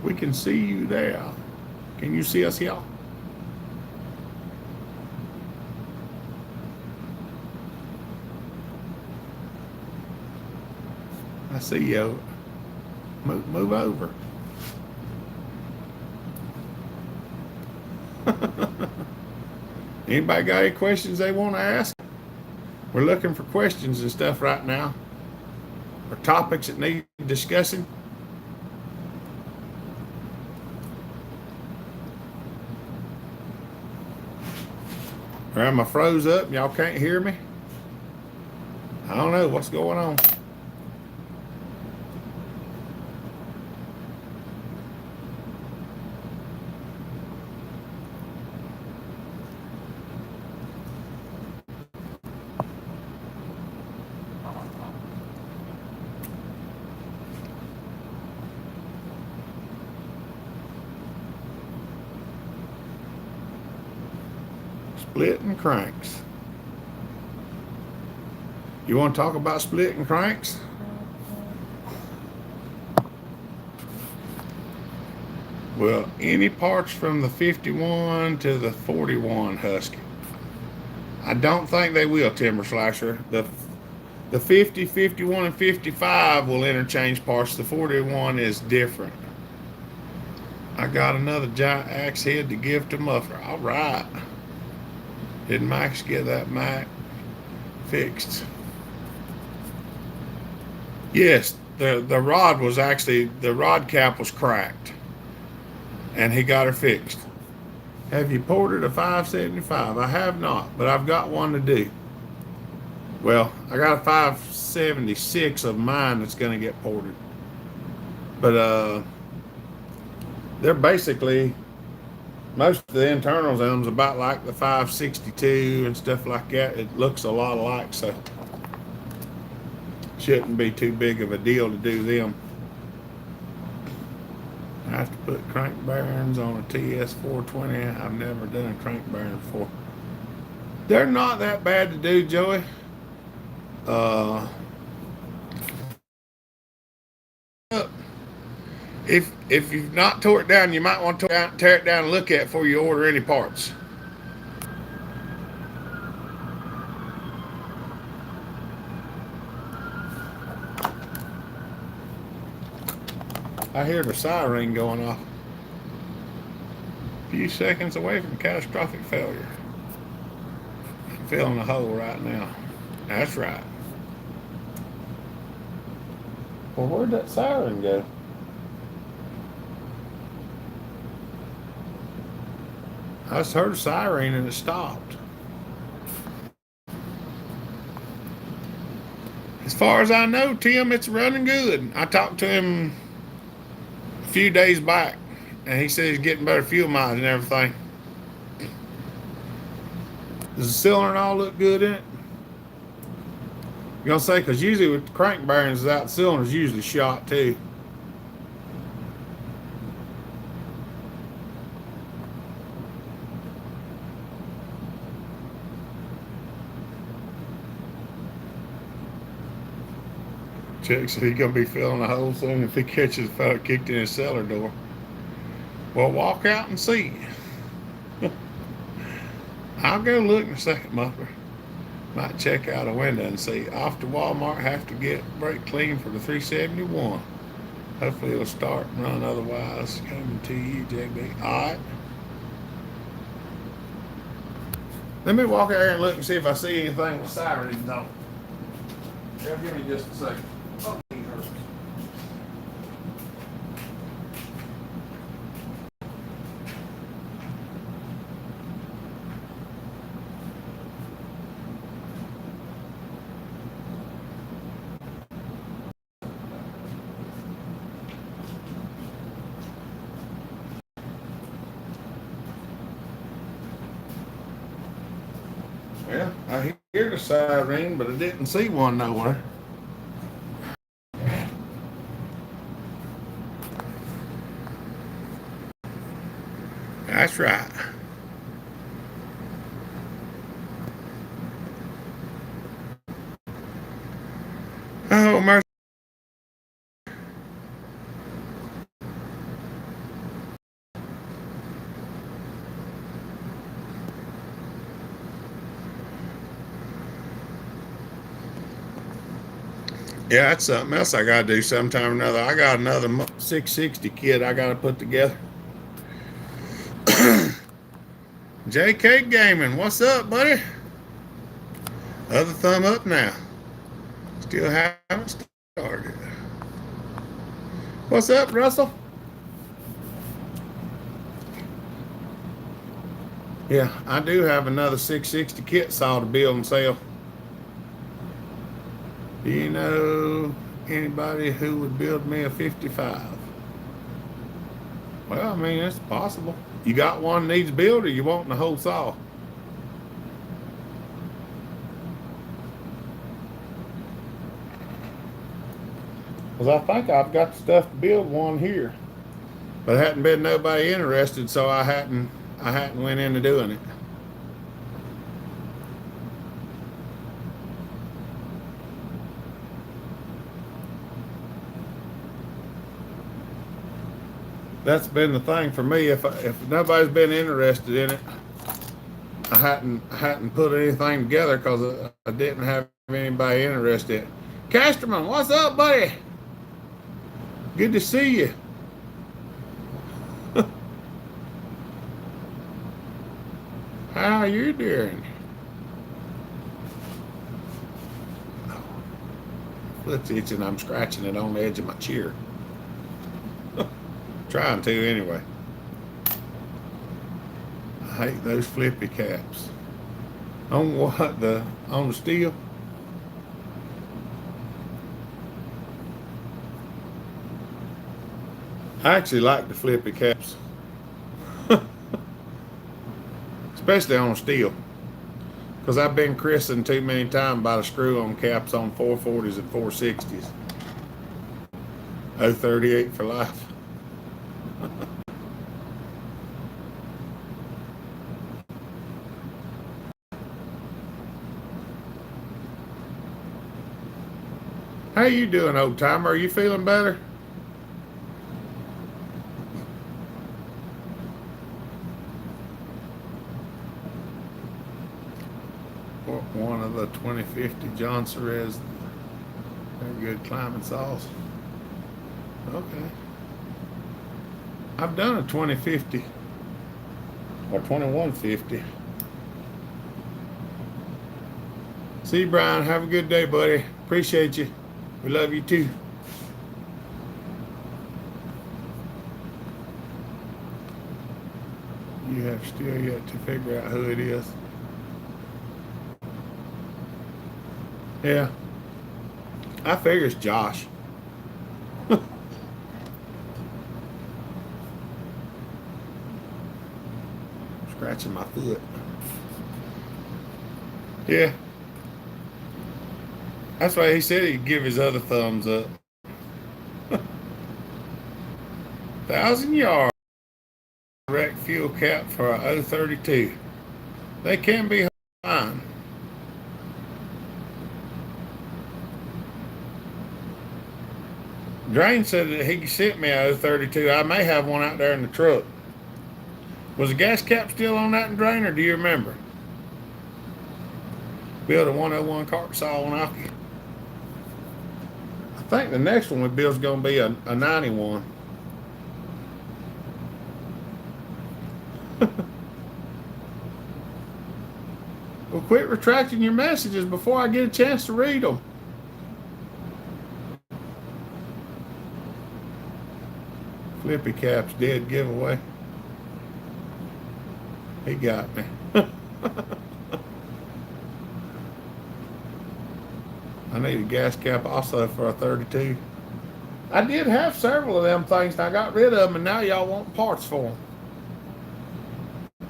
Speaker 1: we can see you there. Can you see us here? I see you. Move over. Anybody got any questions they want to ask? We're looking for questions and stuff right now, or topics that need discussing. Or am I froze up and y'all can't hear me? I don't know what's going on. Splitting cranks. You want to talk about splitting cranks? Well, any parts from the 51 to the 41 Husky. I don't think they will, Timber Slasher. The 50, 51, and 55 will interchange parts. The 41 is different. I got another giant axe head to give to Muffler. All right. Did Max get that Mac fixed? Yes, the rod was actually, the rod cap was cracked, and he got her fixed. Have you ported a 575? I have not, but I've got one to do. Well, I got a 576 of mine that's going to get ported. But they're basically, most of the internals of them's about like the 562 and stuff like that. It looks a lot alike, so shouldn't be too big of a deal to do them. I have to put crank bearings on a TS420. I've never done a crank bearing before. They're not that bad to do, Joey. If you've not tore it down, you might want to tear it down and look at it before you order any parts. I hear the siren going off. A few seconds away from catastrophic failure. I'm feeling a hole right now. That's right. Well, where'd that siren go? I just heard a siren and it stopped. As far as I know, Tim, it's running good. I talked to him a few days back, and he said he's getting better fuel mileage and everything. Does the cylinder and all look good in it? You gonna say, because usually with crank bearings without the cylinder's usually shot too. Chuck said he's gonna be filling a hole soon if he catches a fella kicked in his cellar door. Well, walk out and see. I'll go look in a second, Muffler. Might check out a window and see. Off to Walmart, have to get brake clean for the 371. Hopefully it'll start and run, otherwise coming to you, JB. Alright. Let me walk out here and look and see if I see anything with sirens on. Yeah, give me just a second. Well, I hear the siren, but I didn't see one nowhere. That's right. Oh, mercy. Yeah, that's something else I got to do sometime or another. I got another 660 kit I got to put together. JK Gaming, what's up, buddy? Other thumb up now. Still haven't started. What's up, Russell? Yeah, I do have another 660 kit saw to build and sell. Do you know anybody who would build me a 55? Well, I mean, it's possible. You got one needs built, or you want the whole saw? Because I think I've got the stuff to build one here, but hadn't been nobody interested, so I hadn't went into doing it. That's been the thing for me. If nobody's been interested in it, I hadn't put anything together because I didn't have anybody interested. Casterman, what's up, buddy? Good to see you. How you doing? Foot's itching. I'm scratching it on the edge of my chair. Trying to anyway. I hate those flippy caps. On what? On the steel? I actually like the flippy caps. Especially on steel. Because I've been christened too many times by the screw on caps on 440s and 460s. 038 for life. How you doing, old timer? Are you feeling better? One of the 2050 John Cerez. Very good climbing saws. Okay. I've done a 2050 or 2150. See you, Brian. Have a good day, buddy. Appreciate you. We love you too. You have still yet to figure out who it is. Yeah. I figure it's Josh. Scratching my foot. Yeah. That's why he said he'd give his other thumbs up. 1,000 yard direct fuel cap for a 032. They can be fine. Drain said that he sent me a 032. I may have one out there in the truck. Was the gas cap still on that in Drain, or do you remember? Build a 101 cart saw on Alki. I think the next one we build is going to be a 91. Well, quit retracting your messages before I get a chance to read them. Flippy Cap's dead giveaway. He got me. I need a gas cap also for a 32. I did have several of them things, and I got rid of them, and now y'all want parts for them.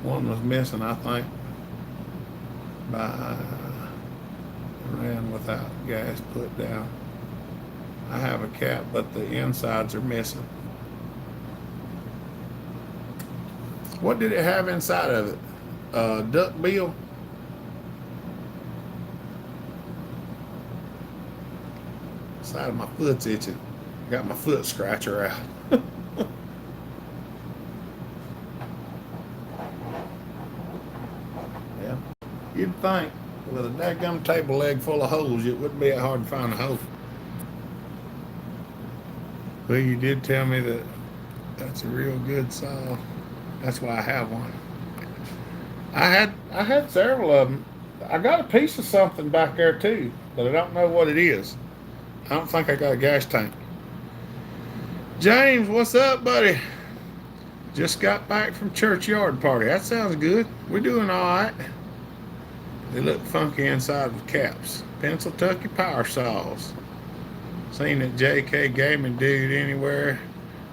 Speaker 1: One was missing, I think. by ran without gas put down. I have a cap, but the insides are missing. What did it have inside of it? Duck bill. Side of my foot's itching. Got my foot scratcher out. Yeah. You'd think with a daggum table leg full of holes, it wouldn't be that hard to find a hole. Well, you did tell me that that's a real good saw. That's why I have one. I had several of them. I got a piece of something back there too, but I don't know what it is. I don't think I got a gas tank. James, what's up, buddy? Just got back from churchyard party. That sounds good. We're doing all right. They look funky inside with caps. Pennsylvania power saws. Seen that JK Gaming dude anywhere.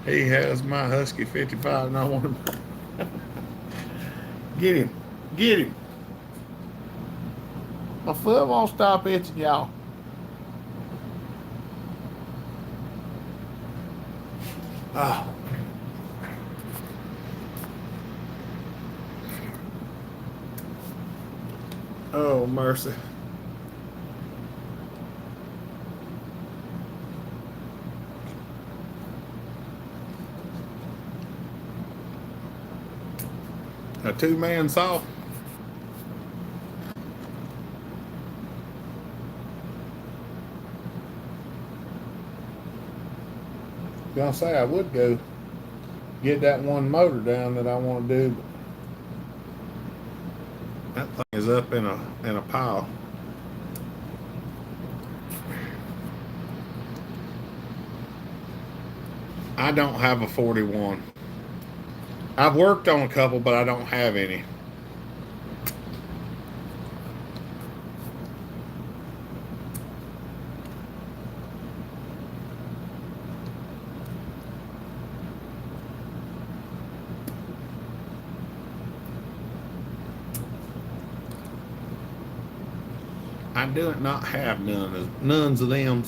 Speaker 1: He has my Husky 55 and I want him. Get him. Get him. My foot won't stop itching, y'all. Ah. Oh, mercy. A two-man saw. Gonna say I would go get that one motor down that I want to do, but that thing is up in a pile. I don't have a 41. I've worked on a couple, but I don't have any. I do not have none of them.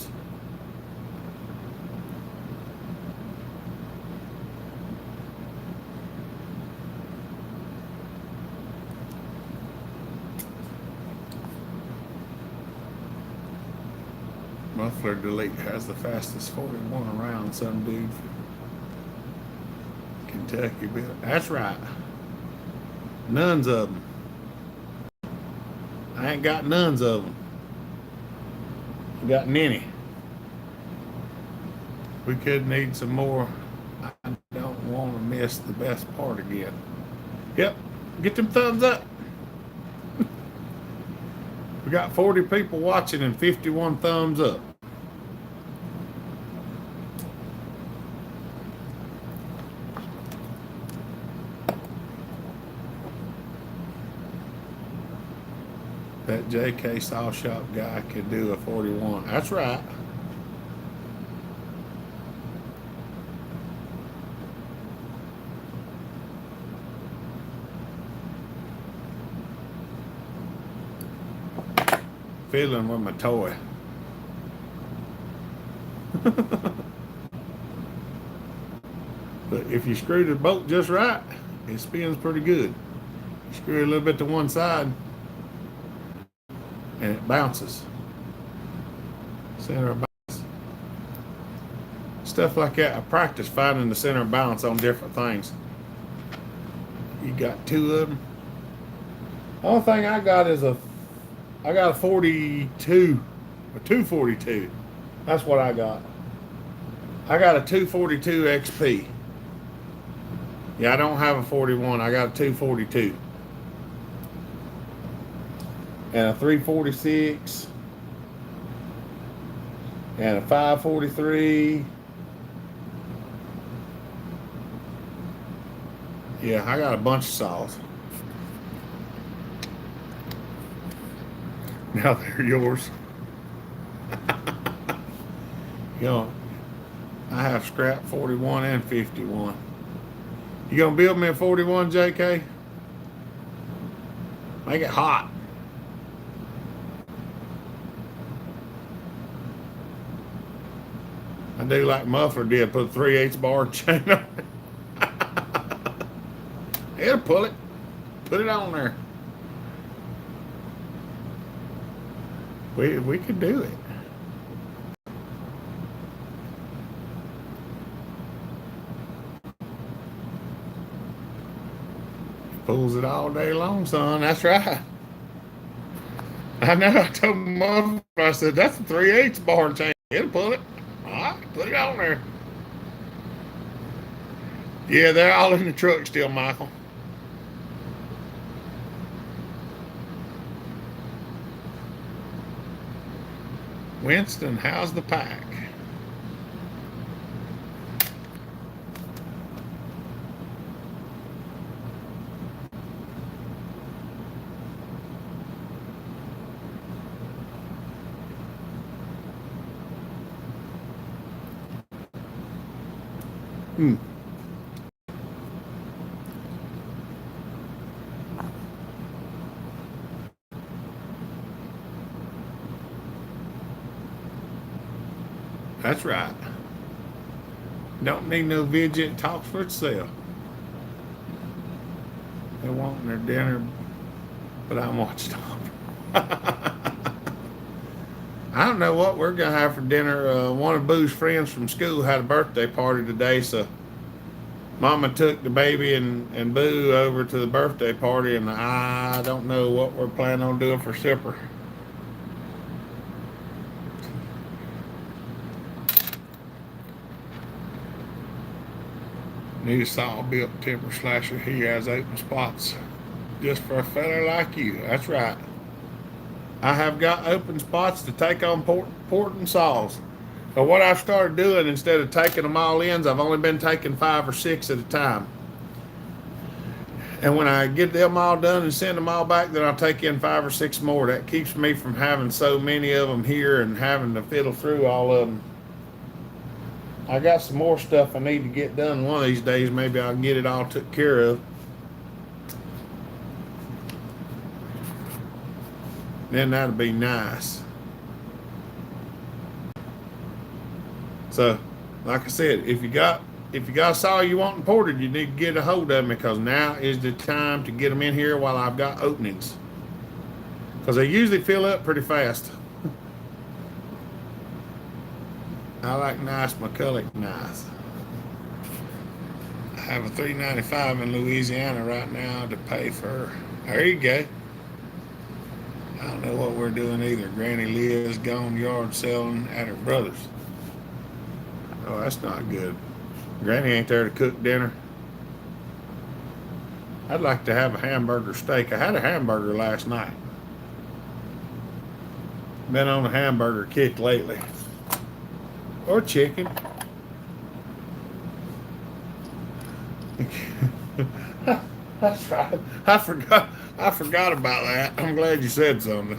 Speaker 1: Muffler Delete has the fastest 41 around, some dude from Kentucky built. That's right. Nones of them. I ain't got nones of them. I got any. We could need some more. I don't want to miss the best part again. Yep. Get them thumbs up. We got 40 people watching and 51 thumbs up. That JK Saw Shop guy could do a 41. That's right. Fiddling with my toy. But if you screw the bolt just right, it spins pretty good. You screw it a little bit to one side, and it bounces. Center of balance. Stuff like that. I practice finding the center of balance on different things. You got two of them. The only thing I got is I got a 42, a 242. That's what I got. I got a 242 XP. Yeah, I don't have a 41. I got a 242. And a 346. And a 543. Yeah, I got a bunch of saws. Now they're yours. You know, I have scrap 41 and 51. You gonna build me a 41, JK? Make it hot. I do like Muffler did, put a 3/8 bar chain on it. It'll pull it. Put it on there. We could do it. Pulls it all day long, son. That's right. I know. I told Mother, I said, that's a 3/8 bar chain. It'll pull it. All right, put it on there. Yeah, they're all in the truck still, Michael. Winston, how's the pack? Hmm. That's right. Don't need no widget. Talks for itself. They're wanting their dinner, but I'm watching them. I don't know what we're gonna have for dinner. One of Boo's friends from school had a birthday party today, so Mama took the baby and Boo over to the birthday party, and I don't know what we're planning on doing for supper. Need a saw-built timber slasher. He has open spots just for a fella like you. That's right. I have got open spots to take on porting saws. But what I've started doing, instead of taking them all in, I've only been taking 5 or 6 at a time. And when I get them all done and send them all back, then I'll take in 5 or 6 more. That keeps me from having so many of them here and having to fiddle through all of them. I got some more stuff I need to get done one of these days. Maybe I'll get it all took care of. Then that'll be nice. So, like I said, if you got a saw you want imported, you need to get a hold of me, because now is the time to get them in here while I've got openings. Because they usually fill up pretty fast. I like nice McCulloch nice. I have a $3.95 in Louisiana right now to pay for. There you go. I don't know what we're doing either. Granny Liz gone yard selling at her brother's. Oh, that's not good. Granny ain't there to cook dinner. I'd like to have a hamburger steak. I had a hamburger last night. Been on a hamburger kick lately. Or chicken. That's right. I forgot about that. I'm glad you said something.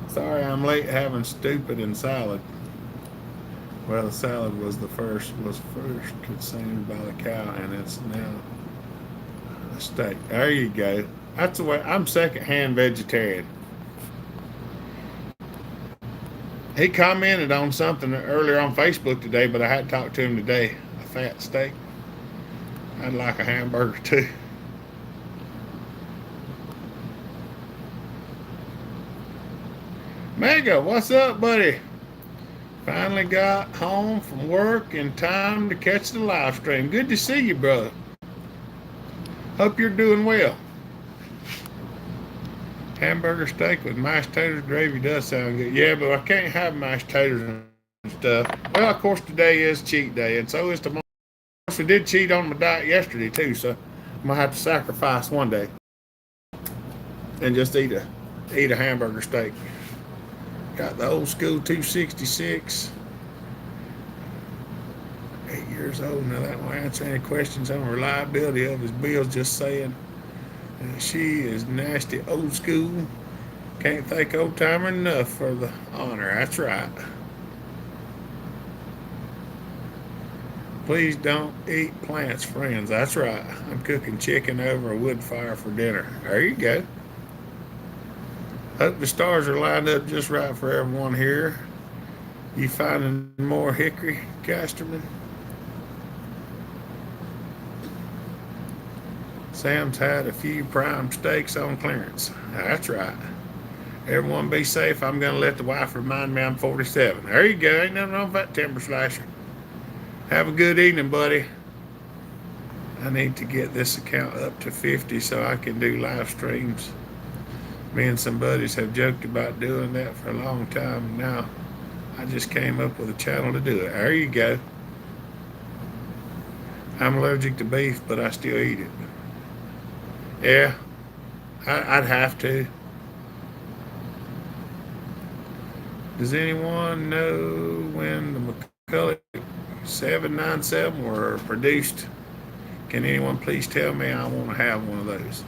Speaker 1: Sorry I'm late having stupid and salad. Well, the salad was first consumed by the cow, and it's now a steak. There you go. That's the way. I'm second-hand vegetarian. He commented on something earlier on Facebook today, but I hadn't talked to him today. A fat steak. I'd like a hamburger too. Mega, what's up, buddy? Finally got home from work in time to catch the live stream. Good to see you, brother. Hope you're doing well. Hamburger steak with mashed taters gravy does sound good. Yeah, but I can't have mashed taters and stuff. Well, of course, today is cheat day, and so is tomorrow. Of course, I did cheat on my diet yesterday, too, so I'm going to have to sacrifice one day and just eat a hamburger steak. Got the old school 266. 8 years old. Now that won't answer any questions on reliability of his bills. Just saying, she is nasty old school. Can't thank old timer enough for the honor. That's right. Please don't eat plants, friends. That's right. I'm cooking chicken over a wood fire for dinner. There you go. Hope the stars are lined up just right for everyone here. You finding more hickory, Casterman? Sam's had a few prime steaks on clearance. That's right. Everyone be safe. I'm going to let the wife remind me I'm 47. There you go. Ain't nothing wrong with that, timber slasher. Have a good evening, buddy. I need to get this account up to 50 so I can do live streams. Me and some buddies have joked about doing that for a long time. Now I just came up with a channel to do it. There you go. I'm allergic to beef, but I still eat it. Yeah, I'd have to. Does anyone know when the McCulloch 797 were produced? Can anyone please tell me? I want to have one of those.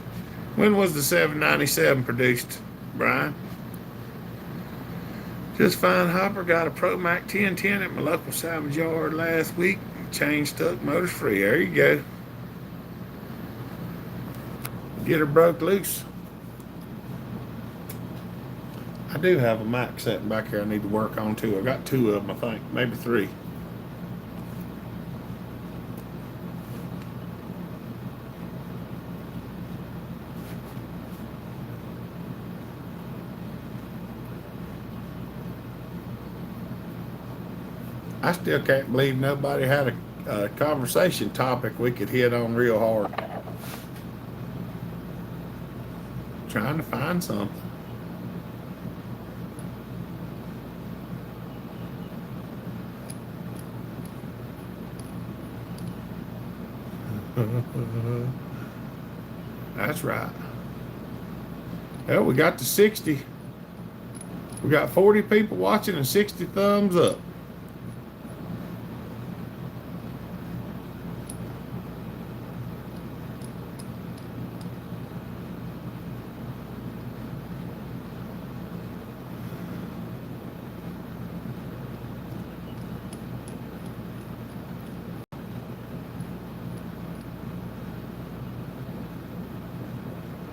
Speaker 1: When was the 797 produced, Brian? Just fine. Hopper got a ProMac 1010 at my local salvage yard last week. Chain stuck, motors free. There you go. Get her broke loose. I do have a Mac sitting back here I need to work on too. I got two of them, I think, maybe three. I still can't believe nobody had a conversation topic we could hit on real hard. Trying to find something. That's right. Well, we got to 60. We got 40 people watching and 60 thumbs up.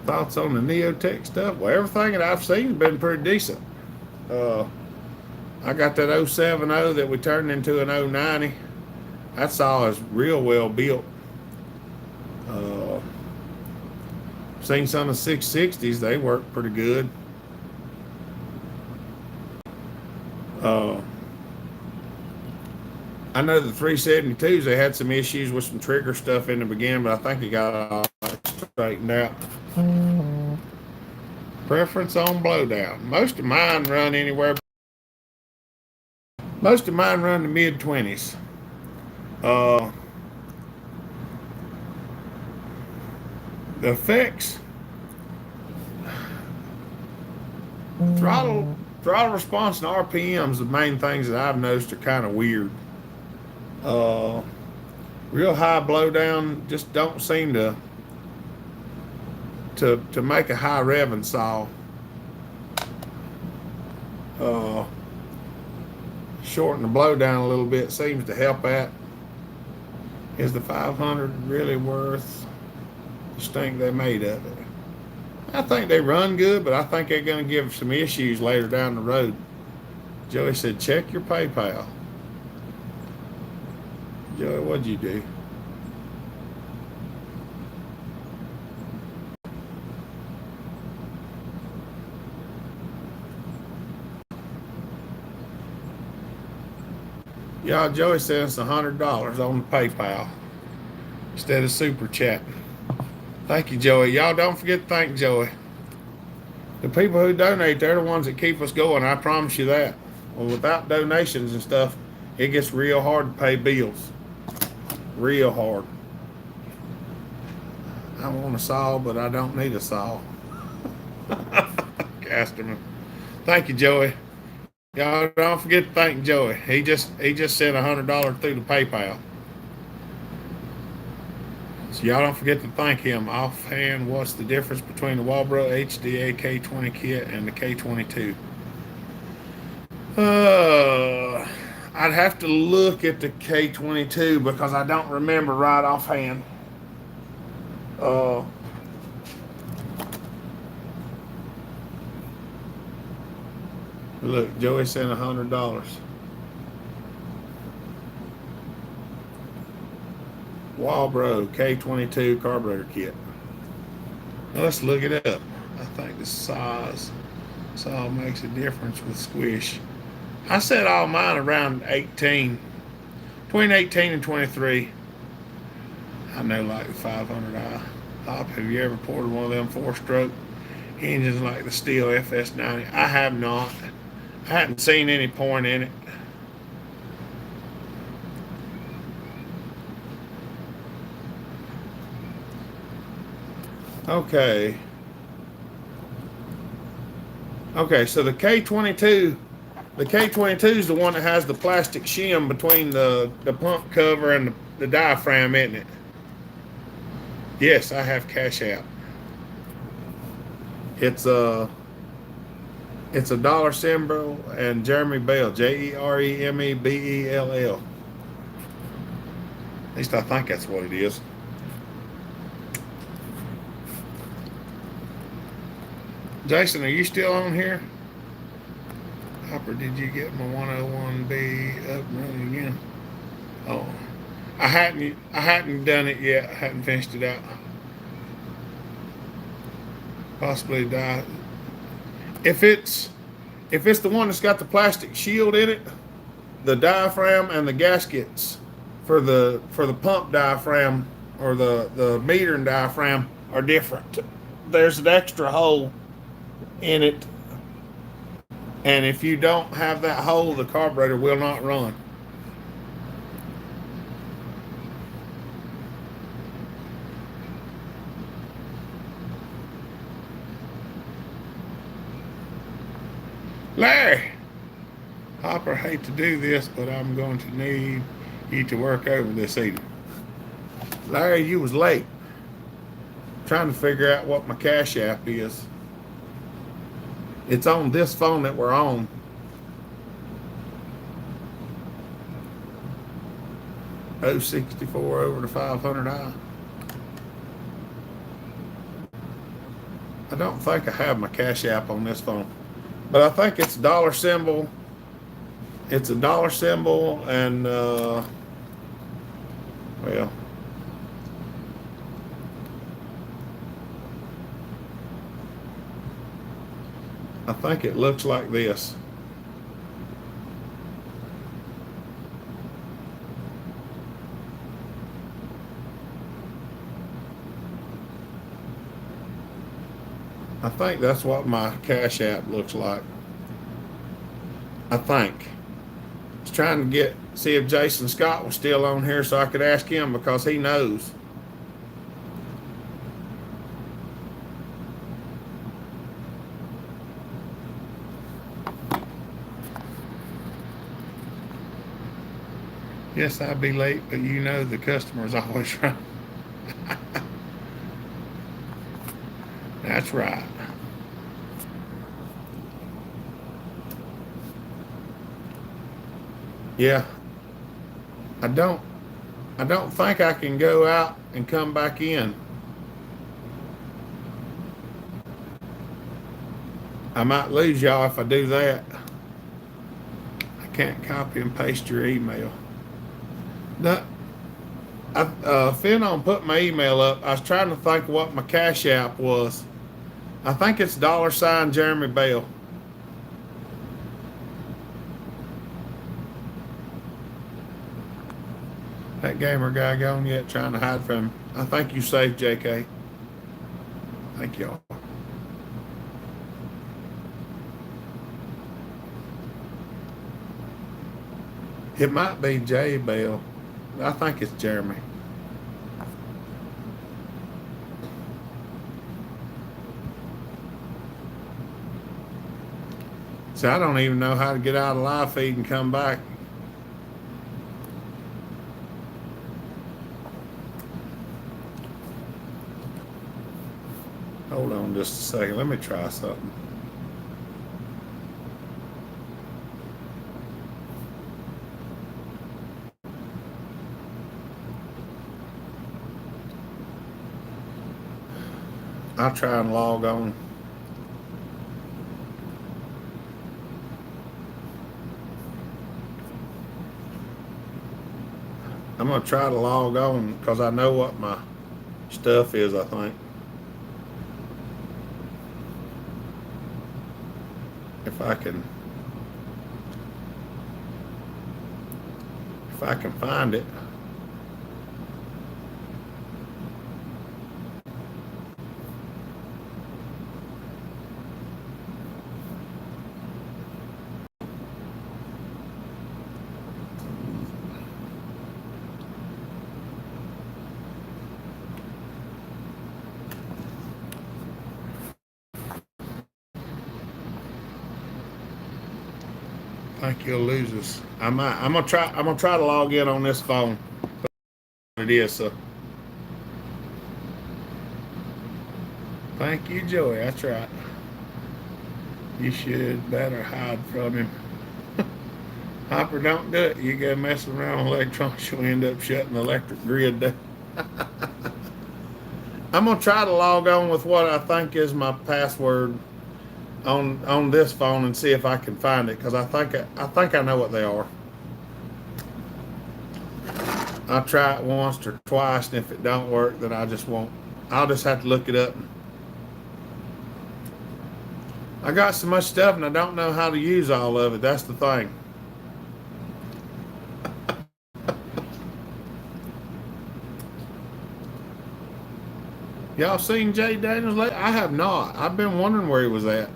Speaker 1: Thoughts on the Neotech stuff? Well, everything that I've seen has been pretty decent. Uh, I got that 070 that we turned into an 090. That saw is real well built. Uh, Seen some of the 660s, they work pretty good. Uh, I know the 372s, they had some issues with some trigger stuff in the beginning, but I think it got all straightened out. Preference on blowdown. Most of mine run the mid 20s. The effects, throttle response and RPMs, the main things that I've noticed are kind of weird. Real high blowdown just don't seem to make a high revving saw. Shorten the blowdown a little bit seems to help that. Is the 500 really worth the stink they made of it? I think they run good, but I think they're going to give some issues later down the road. Joey said, check your PayPal. Joey, what'd you do? Y'all, Joey sent us $100 on the PayPal instead of super chatting. Thank you, Joey. Y'all don't forget to thank Joey. The people who donate, they're the ones that keep us going. I promise you that. Well, without donations and stuff, it gets real hard to pay bills. Real hard. I want a saw, but I don't need a saw. Casterman. Thank you, Joey. Y'all don't forget to thank Joey. He just sent $100 through the PayPal. So y'all don't forget to thank him. Offhand, what's the difference between the Walbro HDA K20 kit and the K22? I'd have to look at the K22 because I don't remember right offhand. Look, Joey sent $100. Walbro K22 carburetor kit. Now let's look it up. I think the size makes a difference with squish. I set all mine around 18, between 18 and 23. I know like the 500i. Hop, have you ever ported one of them four-stroke engines like the Steel FS90? I have not. I hadn't seen any point in it. Okay. Okay, so the K22 is the one that has the plastic shim between the pump cover and the diaphragm, isn't it? Yes, I have Cash App. It's a dollar symbol and Jeremy Bell, JEREMEBELL. At least I think that's what it is. Jason, are you still on here? Hopper, did you get my 101B up and running again? Oh, I hadn't done it yet. I hadn't finished it out. Possibly die. If it's the one that's got the plastic shield in it, the diaphragm and the gaskets for the pump diaphragm or the metering diaphragm are different. There's an extra hole in it, and if you don't have that hole, the carburetor will not run. Larry, Hopper, hate to do this, but I'm going to need you to work over this evening. Larry, you was late. Trying to figure out what my Cash App is. It's on this phone that we're on. $0.64 over to 500i. I don't think I have my Cash App on this phone, but I think it's dollar symbol. It's a dollar symbol and well, I think it looks like this. I think that's what my Cash App looks like. I think. I was trying to see if Jason Scott was still on here so I could ask him because he knows. Yes, I'd be late, but you know the customer's always right. That's right. Yeah. I don't think I can go out and come back in. I might lose y'all if I do that. I can't copy and paste your email. No, Phenom put my email up. I was trying to think of what my Cash App was. I think it's $ Jeremy Bell. That gamer guy gone yet? Trying to hide from him. I think you saved JK. Thank y'all. It might be J Bell. I think it's Jeremy. So I don't even know how to get out of live feed and come back. Hold on just a second. Let me try something. I'll try and log on. I'm gonna try to log on because I know what my stuff is. I think if I can if I can find it. I think you'll lose us. I'm gonna try. I'm gonna try to log in on this phone. It is so. Thank you, Joey. That's right. You should better hide from him. Hopper, don't do it. You go messing around with electronics, you'll end up shutting the electric grid down. I'm gonna try to log on with what I think is my password on this phone and see if I can find it because I think I know what they are. I'll try it once or twice, and if it don't work, then I just won't. I'll just have to look it up. I got so much stuff and I don't know how to use all of it. That's the thing. Y'all seen Jay Daniels lately? I have not. I've been wondering where he was at.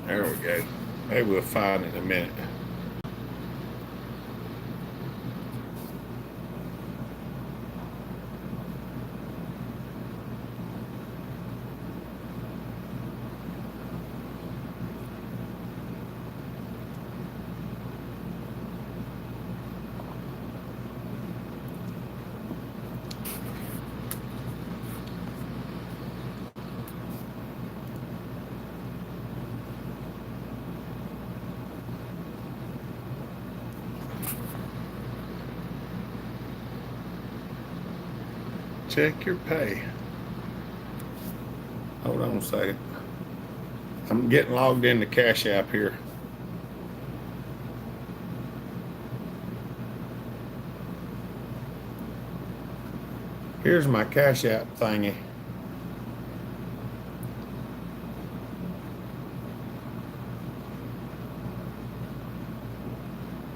Speaker 1: There we go. Maybe we'll find it in a minute. Check your pay. Hold on a second. I'm getting logged into Cash App here. Here's my Cash App thingy.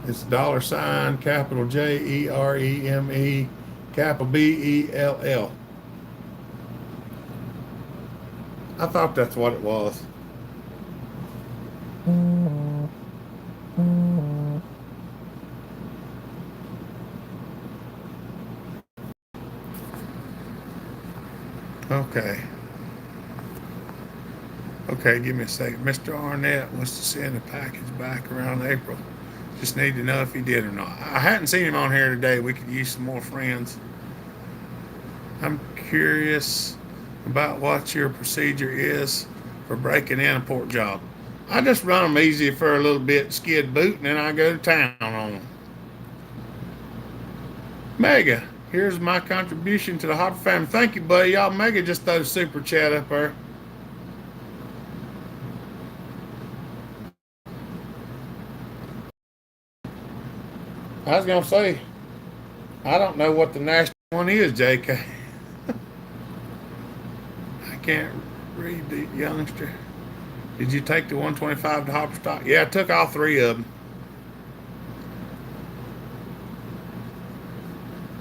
Speaker 1: It's $ capital JEREME capital BELL. I thought that's what it was. Okay. Okay, give me a second. Mr. Arnett wants to send a package back around April. Just need to know if he did or not. I hadn't seen him on here today. We could use some more friends. I'm curious about what your procedure is for breaking in a pork job. I just run them easy for a little bit, skid boot, and then I go to town on them. Mega, here's my contribution to the Hopper family. Thank you, buddy. Y'all, Mega just threw a super chat up there. I was going to say, I don't know what the national one is, JK. I can't read the youngster. Did you take the 125 to Hopper stock? Yeah, I took all three of them.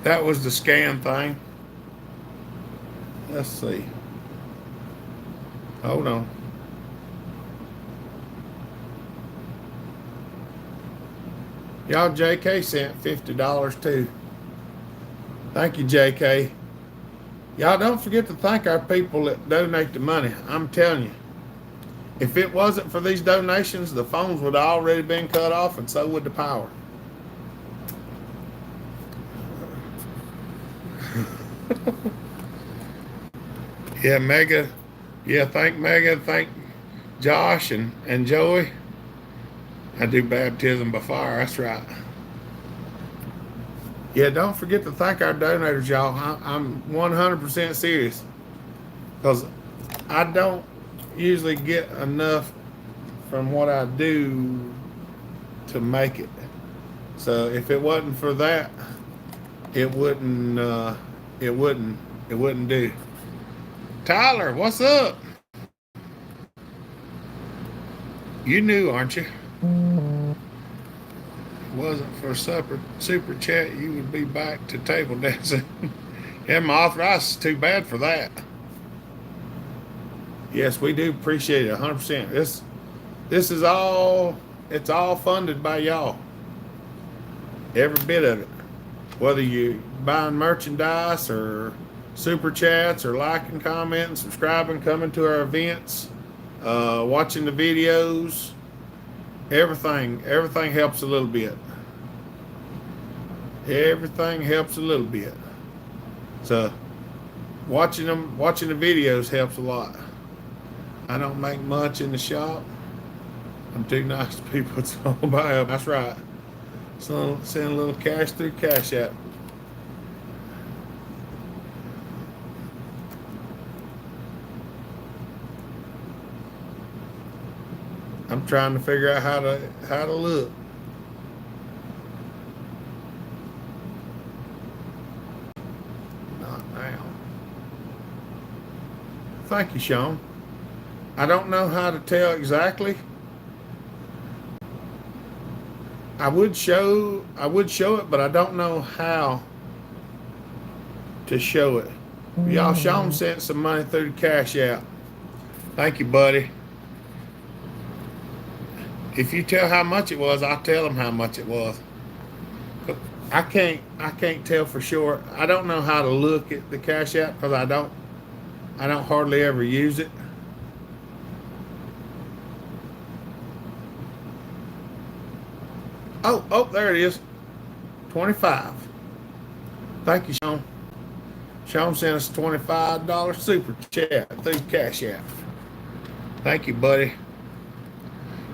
Speaker 1: That was the scan thing. Let's see. Hold on. Y'all, JK sent $50 too. Thank you, JK. Y'all don't forget to thank our people that donate the money. I'm telling you, If it wasn't for these donations, the phones would have already been cut off, and so would the power. Yeah, Mega. Yeah, thank Mega. Thank Josh and Joey. I do baptism by fire. That's right. Yeah, don't forget to thank our donators, y'all. I'm 100% serious because I don't usually get enough from what I do to make it. So if it wasn't for that, it wouldn't. It wouldn't. It wouldn't do. Tyler, what's up? You knew, aren't you? Wasn't for super chat, you would be back to table dancing. Yeah, my arthritis is too bad for that. Yes, we do appreciate it 100%. This is all, it's all funded by y'all. Every bit of it. Whether you buying merchandise or super chats or liking, commenting, subscribing, coming to our events, watching the videos, everything helps a little bit. Everything helps a little bit. So watching the videos helps a lot. I don't make much in the shop. I'm too nice to people. It's all about help. That's right. So send a little cash through Cash App. I'm trying to figure out how to look. Not now. Thank you, Sean. I don't know how to tell exactly. I would show it, but I don't know how to show it. Y'all, Sean sent some money through the Cash App. Thank you, buddy. If you tell how much it was, I'll tell them how much it was. I can't tell for sure. I don't know how to look at the Cash App because I don't hardly ever use it. Oh, there it is. 25. Thank you, Sean. Sean sent us a $25 super chat through Cash App. Thank you, buddy.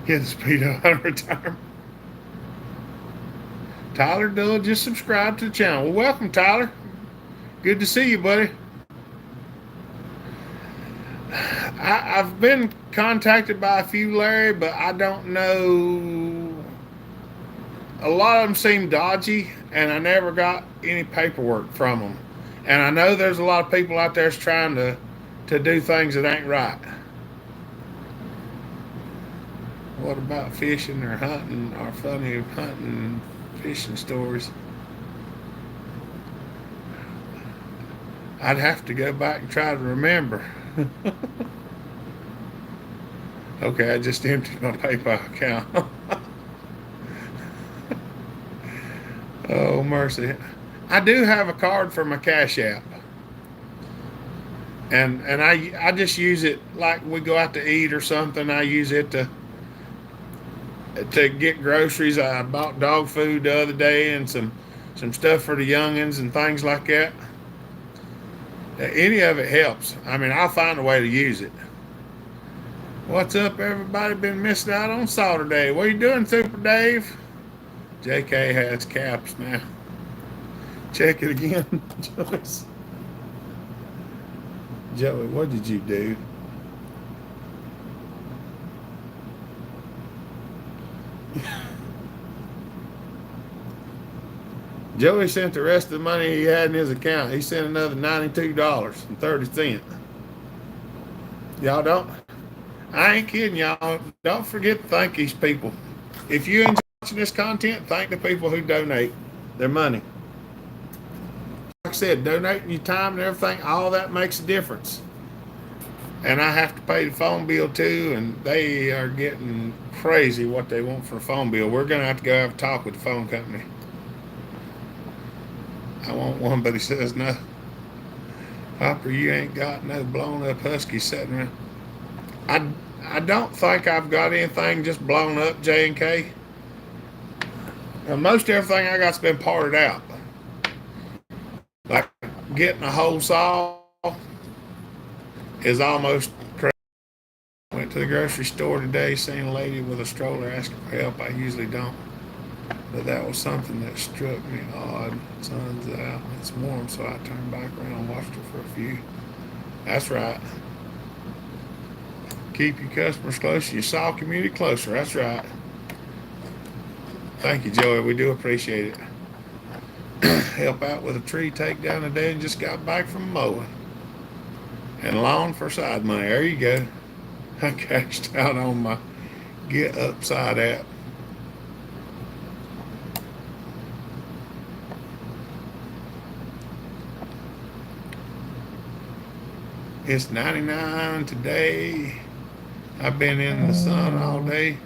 Speaker 1: Get the speedo out of retirement. Tyler Dull just subscribed to the channel. Well, welcome, Tyler. Good to see you, buddy. I've been contacted by a few, Larry, but I don't know. A lot of them seem dodgy, and I never got any paperwork from them. And I know there's a lot of people out there trying to do things that ain't right. What about fishing or hunting or funny hunting fishing stories? I'd have to go back and try to remember. Okay, I just emptied my PayPal account. Oh, mercy. I do have a card for my Cash App. And I just use it like we go out to eat or something. I use it to get groceries. I bought dog food the other day and some stuff for the youngins and things like that. Any of it helps. I mean, I'll find a way to use it. What's up, everybody? Been missing out on Sawturday. What are you doing, Super Dave? JK has caps now. Check it again, Joyce. Joey, what did you do? Joey sent the rest of the money he had in his account. He sent another $92.30. Y'all don't. I ain't kidding y'all. Don't forget to thank these people. If you enjoy watching this content, thank the people who donate their money. Like I said, donating your time and everything, all that makes a difference. And I have to pay the phone bill too, and they are getting crazy what they want for a phone bill. We're going to have to go have a talk with the phone company. I want one, but he says no. Hopper, you ain't got no blown up husky sitting around. I don't think I've got anything just blown up, J and K. Most everything I got's been parted out. Like getting a whole saw is almost crazy. Went to the grocery store today, seen a lady with a stroller asking for help. I usually don't, but that was something that struck me odd. Sun's out, it's warm, so I turned back around and watched her for a few. That's right. Keep your customers closer, your saw community closer. That's right. Thank you, Joey. We do appreciate it. Help out with a tree takedown today and just got back from mowing. And lawn for side money. There you go. I cashed out on my Get Upside app. It's 99 today. I've been in the sun all day.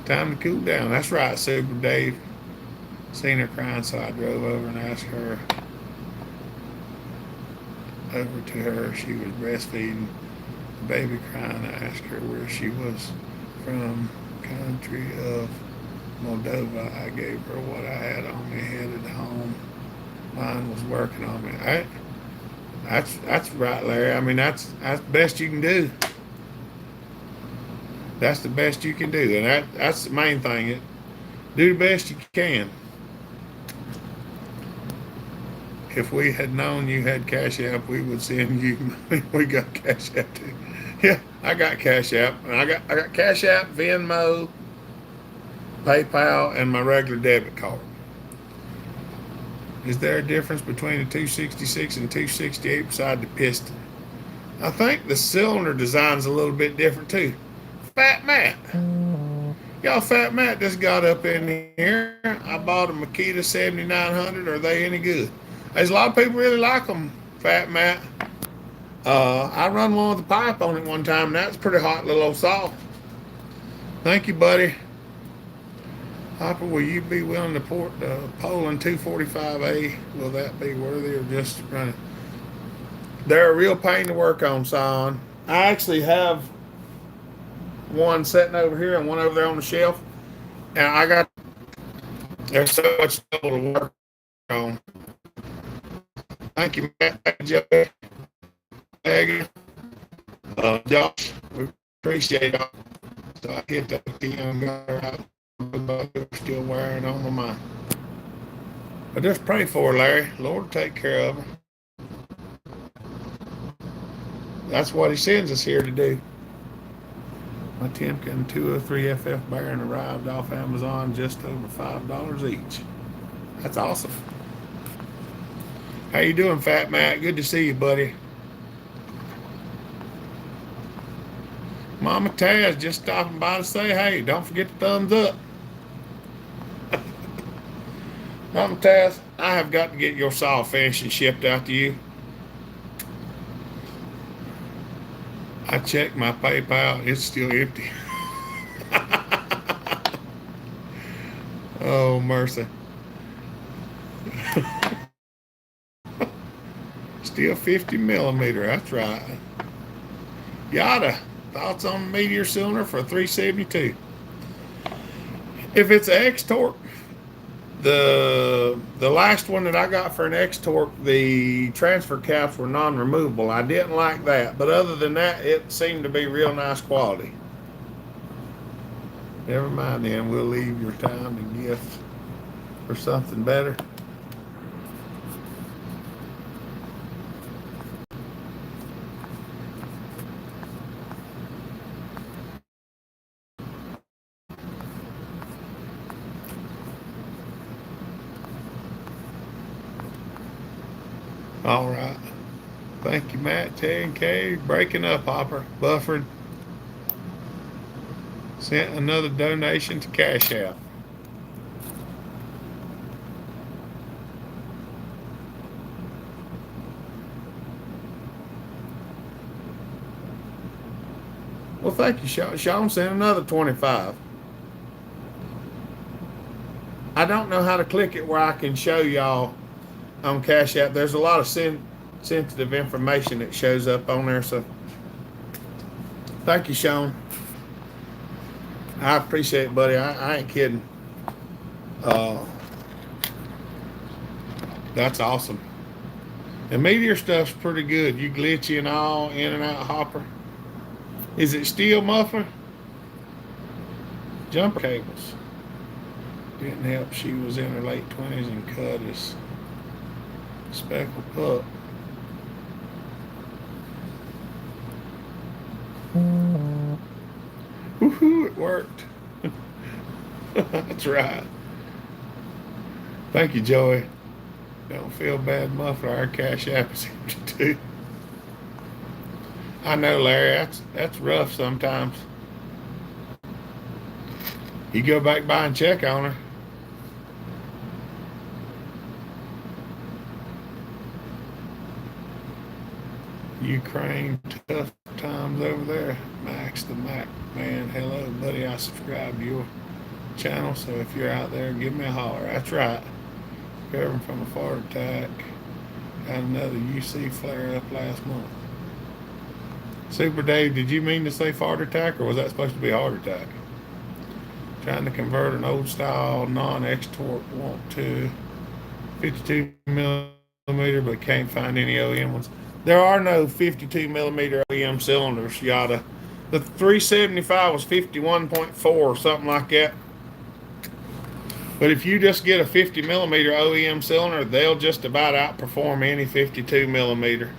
Speaker 1: Time to cool down. That's right, Super Dave. Seen her crying, so I drove over and asked her over to her. She was breastfeeding the baby crying. I asked her where she was from, country of Moldova. I gave her what I had on me, headed home. Mine was working on me. That's right, Larry. I mean, that's the best you can do. That's the best you can do, and that's the main thing. Do the best you can. If we had known you had Cash App, we would send you. We got Cash App too. Yeah, I got Cash App, and I got Cash App, Venmo, PayPal, and my regular debit card. Is there a difference between a 266 and 268 beside the piston? I think the cylinder design's a little bit different too. Fat Matt. Y'all, Fat Matt just got up in here. I bought a Makita 7900. Are they any good? There's a lot of people really like them, Fat Matt. I run one with a pipe on it one time, and that's a pretty hot little old saw. Thank you, buddy. Hopper, will you be willing to port the Poland 245A? Will that be worthy or just running? They're a real pain to work on, son. I actually have one sitting over here and one over there on the shelf, and there's so much to work on. Thank you, Matt. Thank you, Joey. Aggie. Josh, we appreciate it. So I hit the young guy out. Still wearing on my mind. But just pray for her, Larry. Lord will take care of her. That's what he sends us here to do. My Timken 203FF Baron arrived off Amazon just over $5 each. That's awesome. How you doing, Fat Matt? Good to see you, buddy. Mama Taz just stopping by to say, hey, don't forget the thumbs up. Mama Taz, I have got to get your saw finished and shipped out to you. I checked my PayPal, it's still empty. Oh, mercy. Still 50 millimeter, that's right. Yada, thoughts on the Meteor cylinder for 372? If it's an X-Torque, the last one that I got for an X-Torque, the transfer caps were non-removable. I didn't like that, but other than that, it seemed to be real nice quality. Never mind then, we'll leave your time and gift for something better. All right. Thank you, Matt, T&K. Breaking up, Hopper. Buffering. Sent another donation to Cash App. Well, thank you, Sean. Sean sent another 25. I don't know how to click it where I can show y'all on Cash App. There's a lot of sensitive information that shows up on there, so Thank you, Sean. I appreciate it, buddy. I ain't kidding. Uh, that's awesome. The meteor stuff's pretty good. You glitchy and all, in and out hopper. Is it steel muffler? Jumper cables. Didn't help. She was in her late 20s and cut his speckled pup. Woohoo, it worked. That's right. Thank you, Joey. Don't feel bad, muffler. Our cash app is empty too. I know, Larry. That's rough sometimes. You go back by and check on her. Ukraine, tough times over there. Max the Mac man. Hello, buddy. I subscribe to your channel, so if you're out there, give me a holler. That's right. Recovering from a fart attack. Had another UC flare up last month. Super Dave, did you mean to say fart attack, or was that supposed to be a heart attack? Trying to convert an old style non-extort want to 52 millimeter, but can't find any OEM ones. There are no 52 millimeter OEM cylinders, yada. The 375 was 51.4 or something like that. But if you just get a 50 millimeter OEM cylinder, they'll just about outperform any 52 millimeter.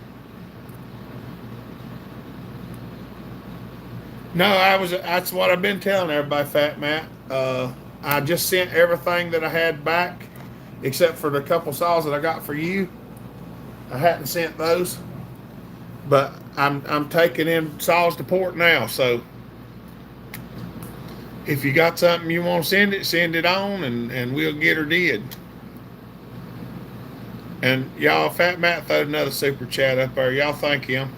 Speaker 1: No, that's what I've been telling everybody, Fat Matt. I just sent everything that I had back, except for the couple saws that I got for you. I hadn't sent those, but I'm taking in saws to port now. So if you got something you want to send it on, and we'll get her did. And y'all, Fat Matt throwed another super chat up there. Y'all thank him.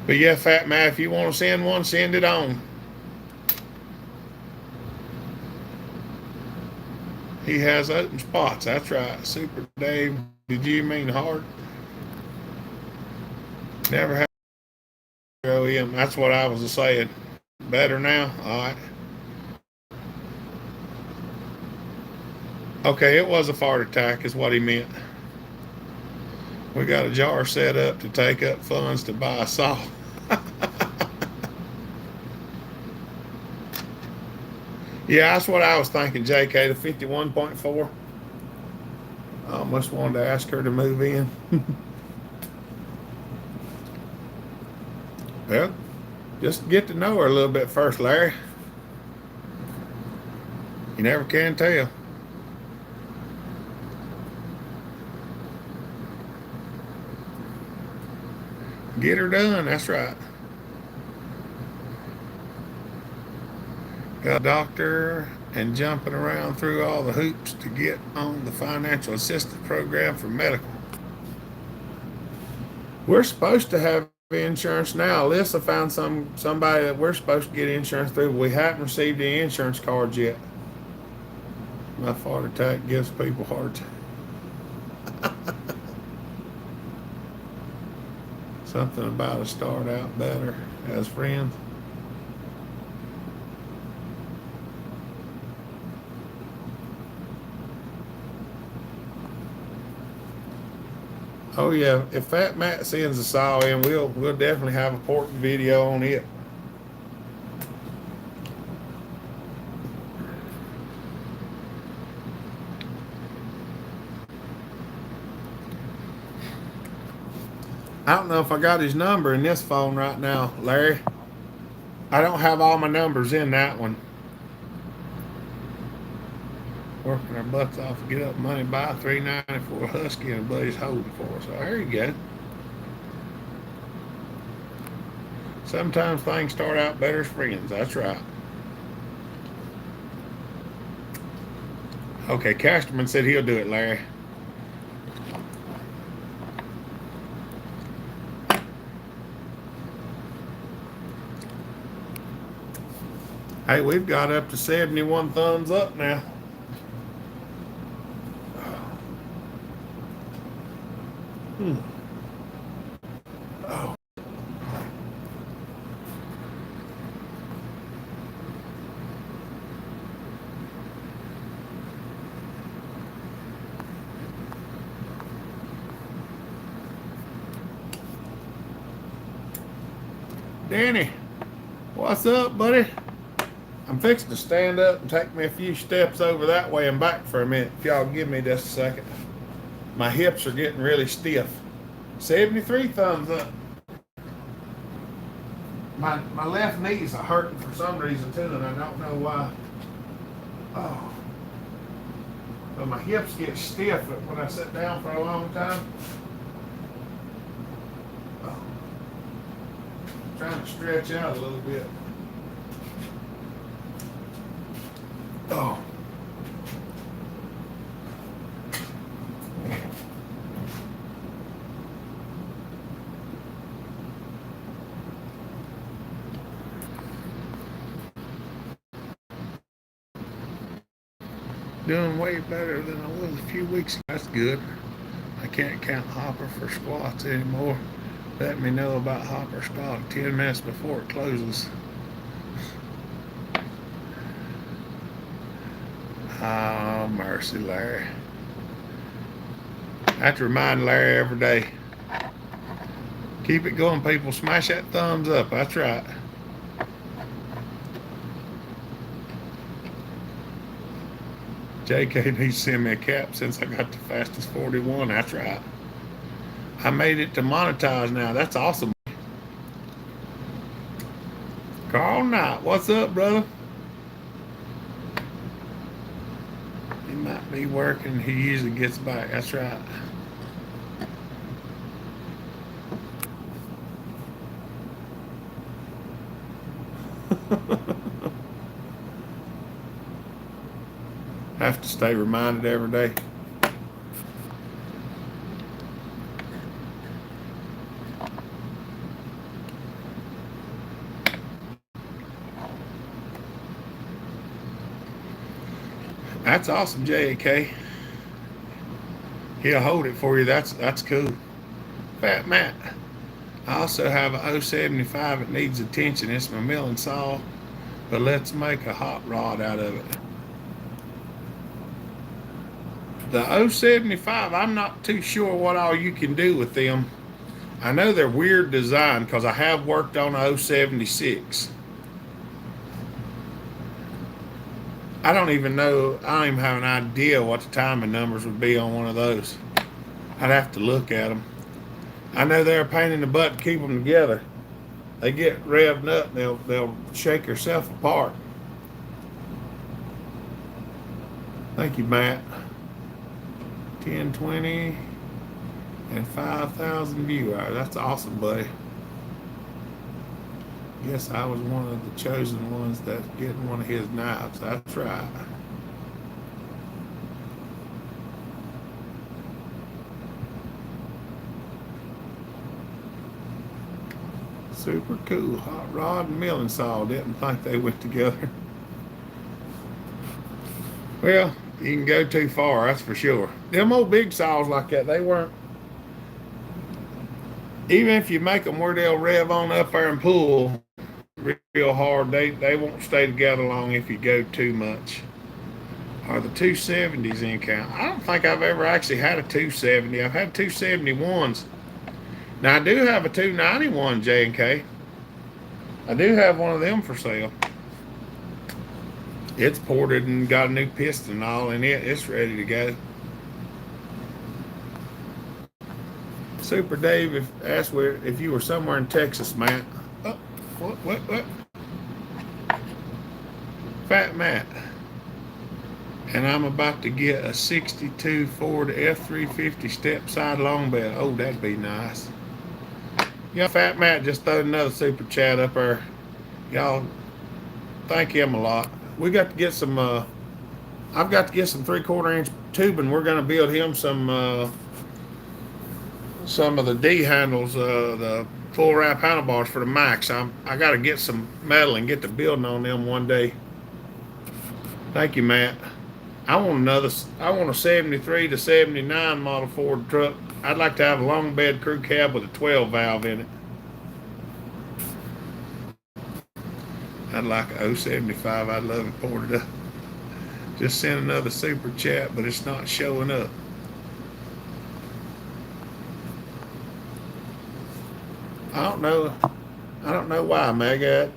Speaker 1: But yeah, Fat Matt, if you want to send one, send it on. He has open spots. That's right. Super Dave, did you mean hard? Never had OEM. That's what I was saying. Better now? All right. Okay, it was a fart attack is what he meant. We got a jar set up to take up funds to buy a saw. Yeah, that's what I was thinking, JK, the 51.4. I almost wanted to ask her to move in. Well, just get to know her a little bit first, Larry. You never can tell. Get her done, that's right. Got a doctor and jumping around through all the hoops to get on the financial assistance program for medical. We're supposed to have insurance now. Alyssa found somebody that we're supposed to get insurance through, but we haven't received any insurance cards yet. My heart attack gives people heart attack. Something about to start out better as friends. Oh yeah, if Fat Matt sends a saw in, we'll definitely have a porting video on it. I don't know if I got his number in this phone right now, Larry. I don't have all my numbers in that one. Working our butts off to get up money, buy a 394 Husky and a buddy's holding for us. So there you go. Sometimes things start out better as friends. That's right. Okay, Casterman said he'll do it, Larry. Hey, we've got up to 71 thumbs up now. Oh. Danny, what's up, buddy? I'm fixing to stand up and take me a few steps over that way and back for a minute. If y'all give me just a second. My hips are getting really stiff. 73 thumbs up. My left knees are hurting for some reason too, and I don't know why. Oh. But my hips get stiff when I sit down for a long time. Oh. Trying to stretch out a little bit. Oh. Doing way better than I was a few weeks ago. That's good. I can't count Hopper for squats anymore. Let me know about Hopper stock 10 minutes before it closes. Oh, mercy, Larry. I have to remind Larry every day. Keep it going, people. Smash that thumbs up. That's right. JK needs to send me a cap since I got the fastest 41. That's right. I made it to monetize now. That's awesome. Carl Knight, what's up, brother? He might be working. He usually gets back. That's right. Have to stay reminded every day. That's awesome, JK. He'll hold it for you. That's cool. Fat Matt. I also have a 075 that needs attention. It's my milling saw, but let's make a hot rod out of it. The 075, I'm not too sure what all you can do with them. I know they're weird design because I have worked on a 076. I don't even know, I don't even have an idea what the timing numbers would be on one of those. I'd have to look at them. I know they're a pain in the butt to keep them together. They get revved up and they'll shake yourself apart. Thank you, Matt. 1020 and 5,000 viewers. That's awesome, buddy. Yes, I was one of the chosen ones that's getting one of his knives. That's right. Super cool. Hot rod and milling saw. Didn't think they went together. Well, you can go too far, that's for sure. Them old big saws like that, they weren't. Even if you make them where they'll rev on up there and pull real hard, they won't stay together long if you go too much. Are the 270s in count? I don't think I've ever actually had a 270. I've had 271s. Now I do have a 291 J&K. I do have one of them for sale. It's ported and got a new piston and all in it. It's ready to go. Super Dave asked if you were somewhere in Texas, Matt. Oh, what? Fat Matt. And I'm about to get a 62 Ford F350 step side long bed. Oh, that'd be nice. Yeah, Fat Matt just threw another super chat up there. Y'all, thank him a lot. We got to get some, I've got to get some 3/4 inch tubing. We're going to build him some of the D handles, the full wrap handlebars for the Max. I got to get some metal and get to building on them one day. Thank you, Matt. I want a 73 to 79 model Ford truck. I'd like to have a long bed crew cab with a 12 valve in it. I'd like a 075. I'd love it ported up. Just sent another super chat, but it's not showing up. I don't know. I don't know why, Mega,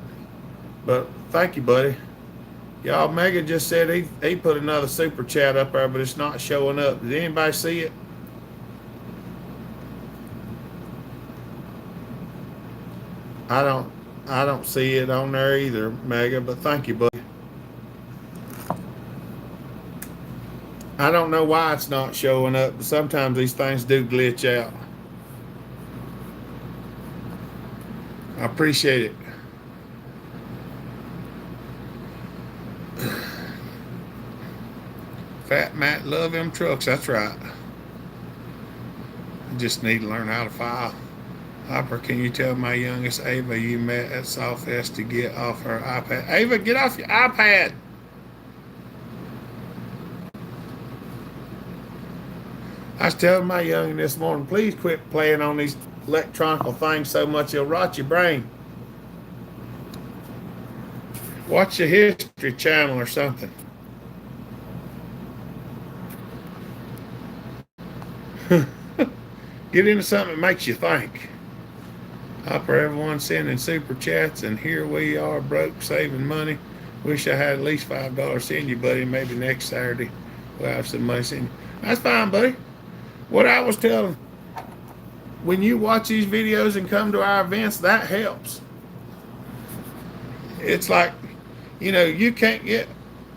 Speaker 1: but thank you, buddy. Y'all, Mega just said he put another super chat up there, but it's not showing up. Did anybody see it? I don't I don't see it on there either, Mega, but thank you, buddy. I don't know why it's not showing up, but sometimes these things do glitch out. I appreciate it. Fat Matt love them trucks, that's right. I just need to learn how to file. Hopper, can you tell my youngest Ava you met at Sawfest to get off her iPad? Ava, get off your iPad. I was telling my youngin this morning, please quit playing on these electronical things so much it'll rot your brain. Watch the History Channel or something. Get into something that makes you think. Hopper, everyone sending super chats, and here we are broke, saving money. Wish I had at least $5 send you, buddy. Maybe next Saturday we'll have some money send you. That's fine, buddy. What I was telling, when you watch these videos and come to our events, that helps. It's like, you can't get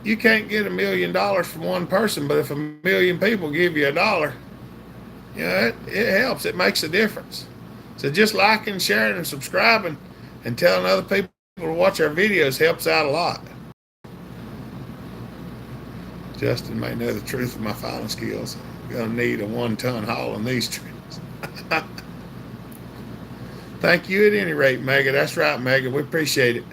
Speaker 1: $1 million from one person, but if 1 million people give you $1, it helps. It makes a difference. So just liking, sharing, and subscribing, and telling other people to watch our videos helps out a lot. Justin may know the truth of my filing skills. I'm gonna need a 1-ton haul on these trees. Thank you at any rate, Mega. That's right, Mega. We appreciate it.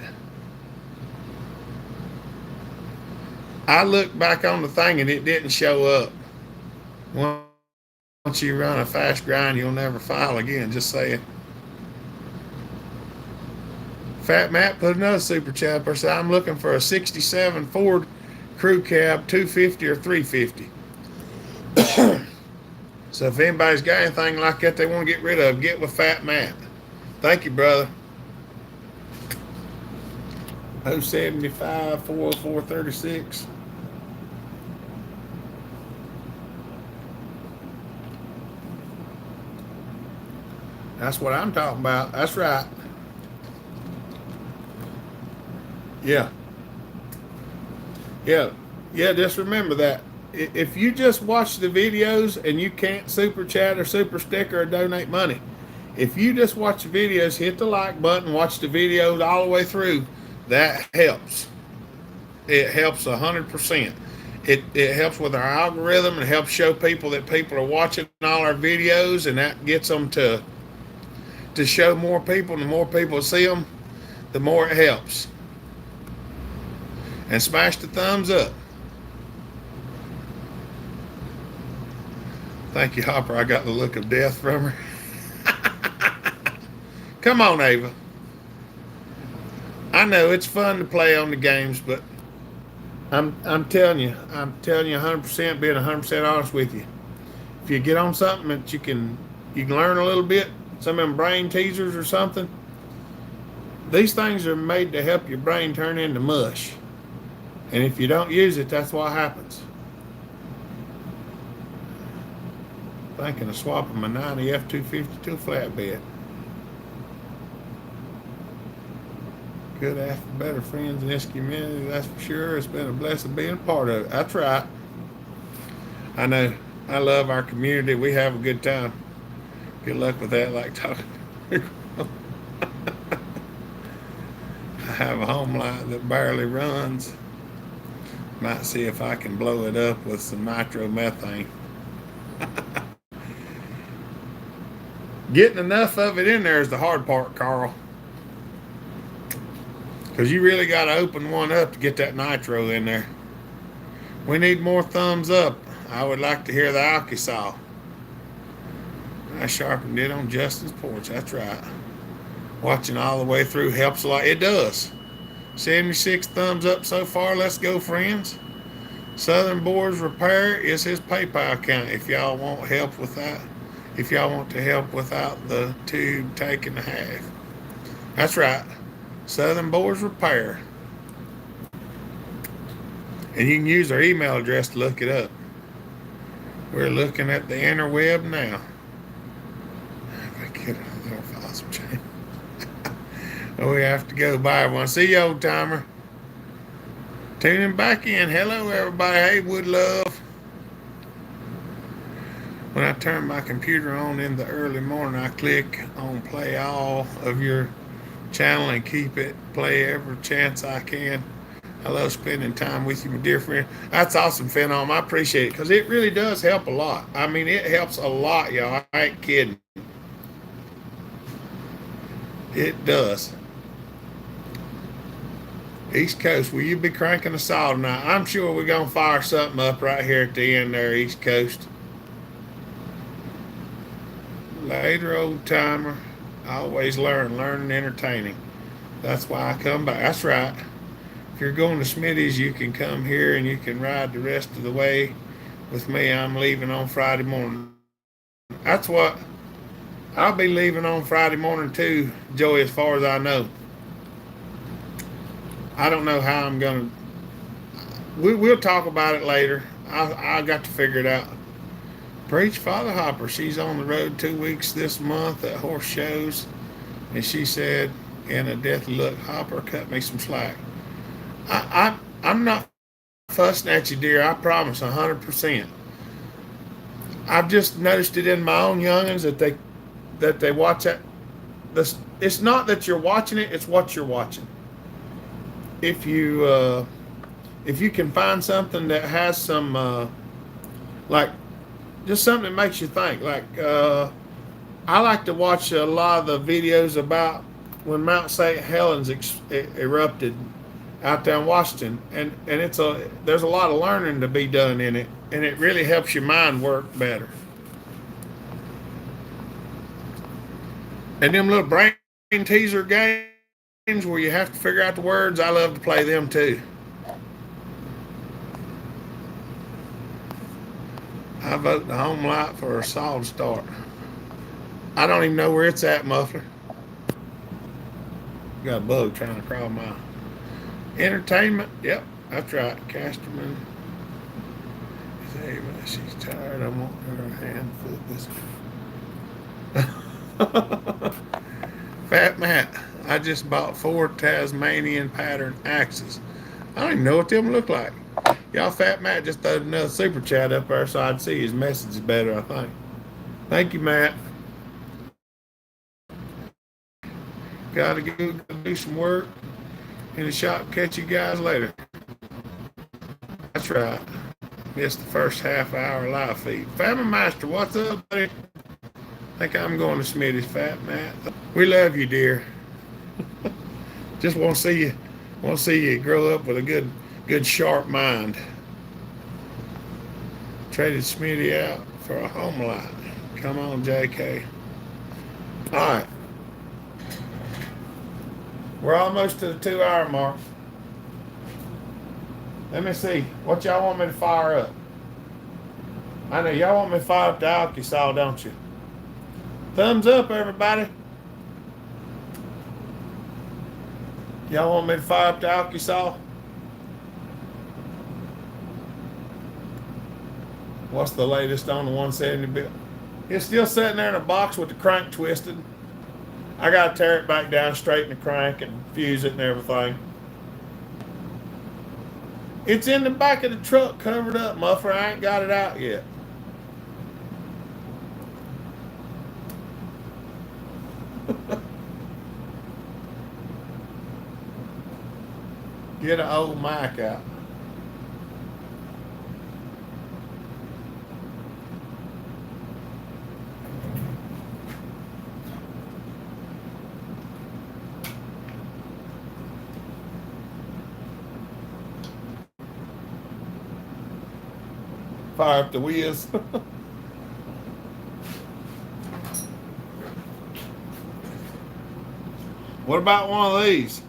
Speaker 1: I looked back on the thing and it didn't show up. Once you run a fast grind, you'll never file again. Just saying. Fat Matt put another super chat up. Said, I'm looking for a 67 Ford Crew Cab 250 or 350. So if anybody's got anything like that they want to get rid of, get with Fat Matt. Thank you, brother. 075 40436. That's what I'm talking about. That's right. Yeah. Yeah. Yeah, just remember that. If you just watch the videos and you can't super chat or super sticker or donate money, if you just watch the videos, hit the like button, watch the videos all the way through, that helps. It helps 100%. It helps with our algorithm. It helps show people that people are watching all our videos, and that gets them to show more people. And the more people see them, the more it helps. And smash the thumbs up. Thank you, Hopper. I got the look of death from her. Come on, Ava. I know it's fun to play on the games, but I'm telling you 100%, being 100% honest with you. If you get on something that you can learn a little bit, some of them brain teasers or something. These things are made to help your brain turn into mush. And if you don't use it, that's what happens. Thinking of swapping my 90 F-250 to a flatbed. Good after better friends in this community, that's for sure. It's been a blessing being a part of it. That's right. I know. I love our community. We have a good time. Good luck with that, like talking. I have a home light that barely runs. Might see if I can blow it up with some nitromethane. Getting enough of it in there is the hard part, Carl. Because you really got to open one up to get that nitro in there. We need more thumbs up. I would like to hear the alky-saw. I sharpened it on Justin's porch. That's right. Watching all the way through helps a lot. It does. 76 thumbs up so far. Let's go, friends. Southern Boards Repair is his PayPal account if y'all want help with that. If y'all want to help without the tube taking the half. That's right. Southern Boys Repair. And you can use our email address to look it up. We're looking at the interweb now. If I get another fossil chain. We have to go buy one. See you, old timer. Tuning back in. Hello, everybody. Hey, Wood Love. When I turn my computer on in the early morning, I click on play all of your channel and keep it play every chance I can. I love spending time with you, my dear friend. That's awesome, Phenom. I appreciate it because it really does help a lot. I mean, it helps a lot, y'all. I ain't kidding. It does. East Coast, will you be cranking us all tonight? I'm sure we're going to fire something up right here at the end there, East Coast. Later, old timer. I always learning, entertaining. That's why I come back. That's right. If you're going to Smitty's, you can come here and you can ride the rest of the way with me. I'm leaving on Friday morning. That's what I'll be leaving on Friday morning too, Joey, as far as I know. I don't know how I'm going to. We'll talk about it later. I got to figure it out. Preach Father Hopper. She's on the road 2 weeks this month at horse shows. And she said, in a deathly look, Hopper, cut me some slack. I'm not fussing at you, dear. I promise, 100%. I've just noticed it in my own youngins that they watch that. It's not that you're watching it; it's what you're watching. If you can find something that has some like just something that makes you think, like I like to watch a lot of the videos about when Mount St. Helens erupted out there in Washington, and there's a lot of learning to be done in it, and it really helps your mind work better. And them little brain teaser games where you have to figure out the words, I love to play them too. I vote the home light for a solid start. I don't even know where it's at, Muffler. Got a bug trying to crawl my entertainment. Yep, that's right. Casterman. She's tired. I want her hand flip this. Fat Matt. I just bought 4 Tasmanian pattern axes. I don't even know what them look like. Y'all, Fat Matt just threw another super chat up there so I'd see his message better, I think. Thank you, Matt. Gotta go do some work in the shop. Catch you guys later. That's right. Missed the first half hour live feed. Family Master, what's up, buddy? Think I'm going to Smitty's, Fat Matt. We love you, dear. Just want to see you grow up with a good sharp mind. Traded Smitty out for a home light. Come on, JK. All right. We're almost to the 2-hour mark. Let me see. What y'all want me to fire up? I know y'all want me to fire up the Alky-Saw, don't you? Thumbs up, everybody. Y'all want me to fire up the Alky-Saw? What's the latest on the 170 bill? It's still sitting there in a box with the crank twisted. I got to tear it back down, straighten the crank, and fuse it and everything. It's in the back of the truck, covered up, Muffler. I ain't got it out yet. Get an old mic out. Fire up the wheels. What about one of these?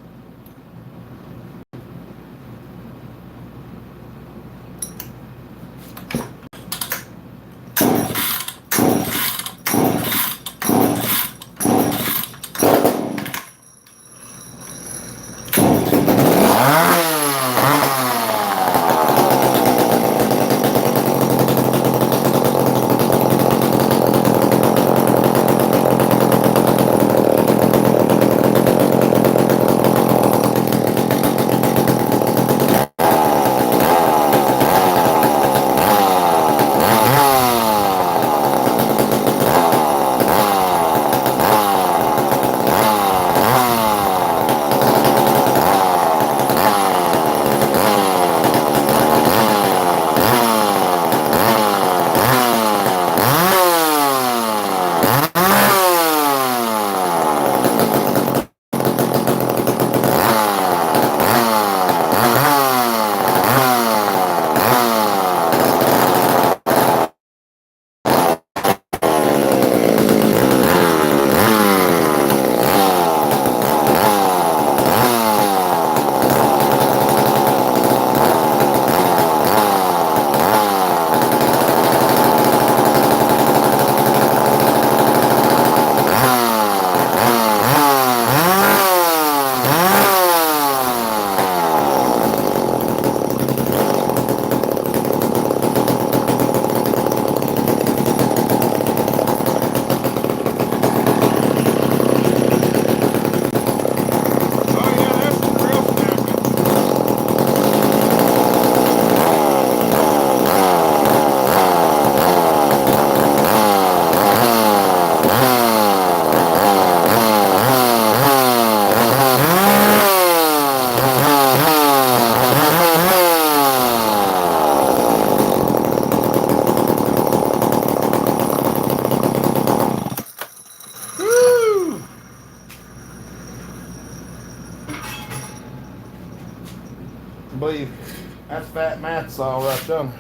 Speaker 1: That's Fat Matt's saw right there.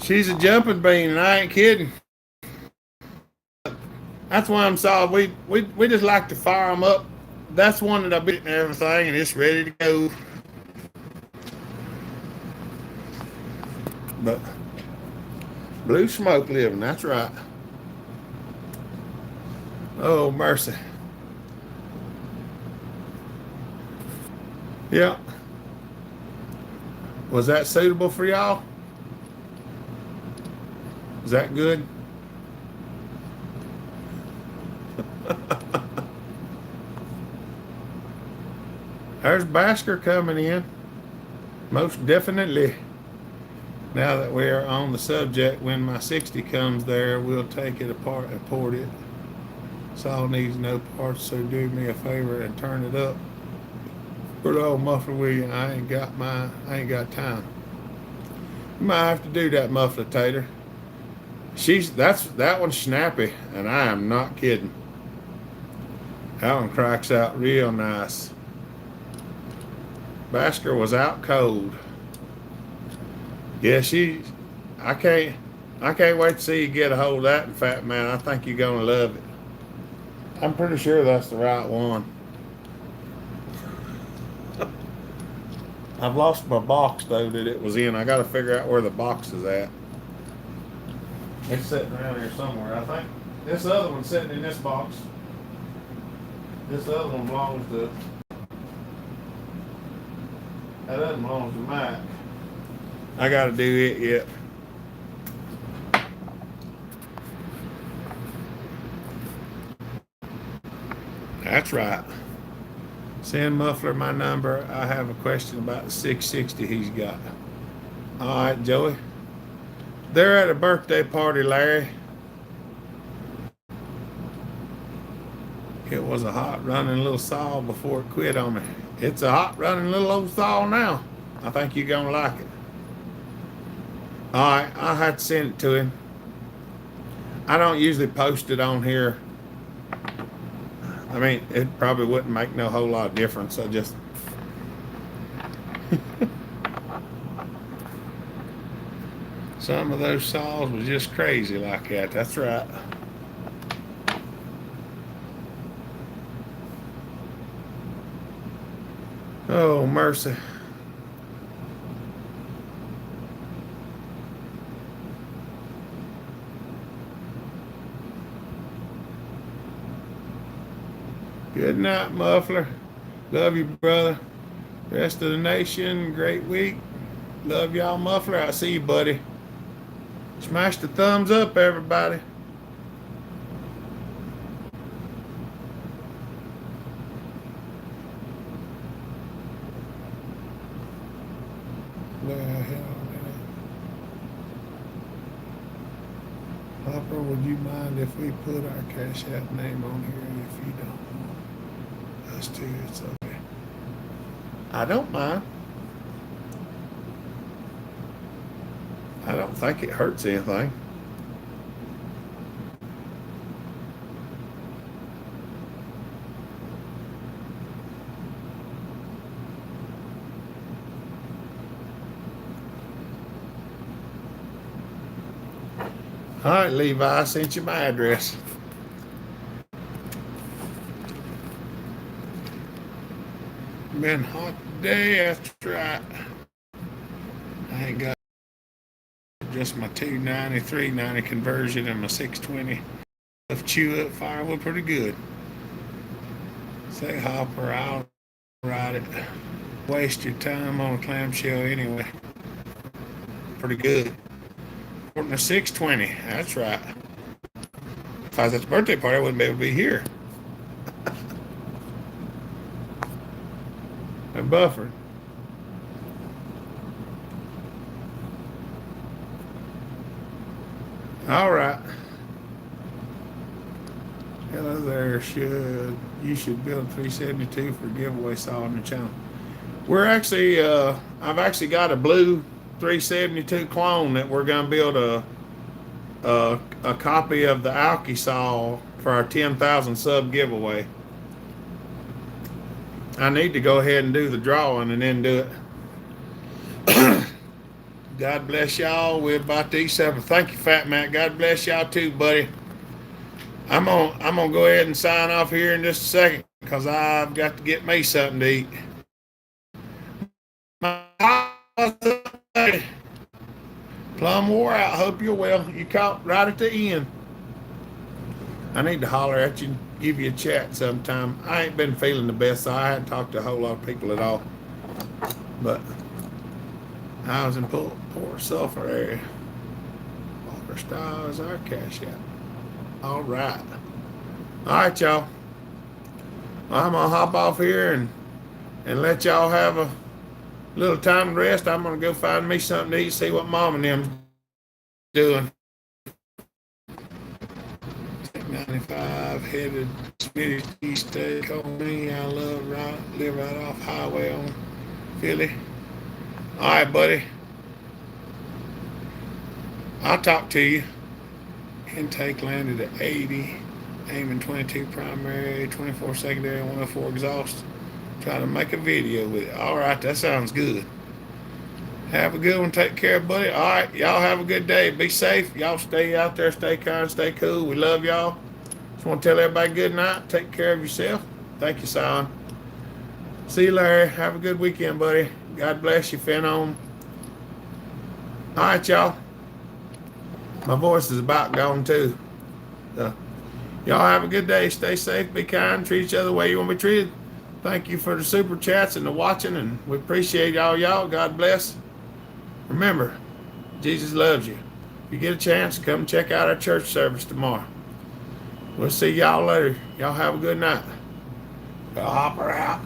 Speaker 1: She's a jumping bean, and I ain't kidding. That's why I'm saw we just like to fire them up. That's one that I beat and everything, and it's ready to go. But blue smoke living, that's right. Oh mercy. Yeah. Was that suitable for y'all? Is that good? There's Basker coming in. Most definitely. Now that we are on the subject, when my 60 comes there, we'll take it apart and port it. Saw needs no parts, so do me a favor and turn it up. Good old muffler, William. I ain't got time. You might have to do that, muffler Tater. That one's snappy, and I am not kidding. That one cracks out real nice. Basker was out cold. Yeah, I can't wait to see you get a hold of that, Fat Man. I think you're gonna love it. I'm pretty sure that's the right one. I've lost my box though that it was in. I got to figure out where the box is at. It's sitting around here somewhere. I think this other one's sitting in this box. This other one belongs to. That other one belongs to Mike. I got to do it yet. That's right. Send Muffler my number. I have a question about the 660 he's got. All right, Joey. They're at a birthday party, Larry. It was a hot running little saw before it quit on me. It's a hot running little old saw now. I think you're going to like it. All right, I'll have to send it to him. I don't usually post it on here. I mean, it probably wouldn't make no whole lot of difference. I just some of those saws was just crazy like that. That's right. Oh, mercy. Good night, Muffler. Love you, brother. Rest of the nation, great week. Love y'all, Muffler. I see you, buddy. Smash the thumbs up, everybody. Where the hell, man? Hopper, would you mind if we put our Cash App name on here if you don't want us to? It's okay. I don't mind. I don't think it hurts anything. All right, Levi, I sent you my address. Been a hot day, that's right. I ain't got just my 290, 390 conversion and my 620 of chew up firewood pretty good. Say Hopper, I'll ride it. Waste your time on a clamshell anyway. Pretty good. According to 620, that's right. If I was at the birthday party, I wouldn't be able to be here. I'm buffered. All right. Hello there. You should build 372 for giveaway saw on the channel. We're actually I've actually got a blue 372 clone that we're gonna build a copy of the Alki saw for our 10,000 sub giveaway. I need to go ahead and do the drawing and then do it. God bless y'all. We're about to eat supper. Thank you, Fat Matt. God bless y'all too, buddy. I'm gonna go ahead and sign off here in just a second because I've got to get me something to eat. Plum wore out. Hope you're well. You caught right at the end. I need to holler at you, give you a chat sometime. I ain't been feeling the best, so I hadn't talked to a whole lot of people at all. But I was in Port Sulphur area. Walker Style is our cash app. All right. All right, y'all. Well, I'm going to hop off here and let y'all have a little time to rest. I'm going to go find me something to eat, see what Mom and them's doing. 95 headed Smitty Cheesesteak on me. I live right off highway on Philly. All right, buddy. I'll talk to you. Intake landed at 80, aiming 22 primary, 24 secondary, 104 exhaust. Try to make a video with it. All right, that sounds good. Have a good one. Take care, buddy. All right, y'all have a good day. Be safe. Y'all stay out there. Stay kind. Stay cool. We love y'all. Just want to tell everybody good night. Take care of yourself. Thank you, Son. See you, Larry. Have a good weekend, buddy. God bless you, Phenom. All right, y'all. My voice is about gone, too. So, y'all have a good day. Stay safe. Be kind. Treat each other the way you want to be treated. Thank you for the super chats and the watching, and we appreciate y'all. God bless. Remember, Jesus loves you. If you get a chance, come check out our church service tomorrow. We'll see y'all later. Y'all have a good night. The Hopper out.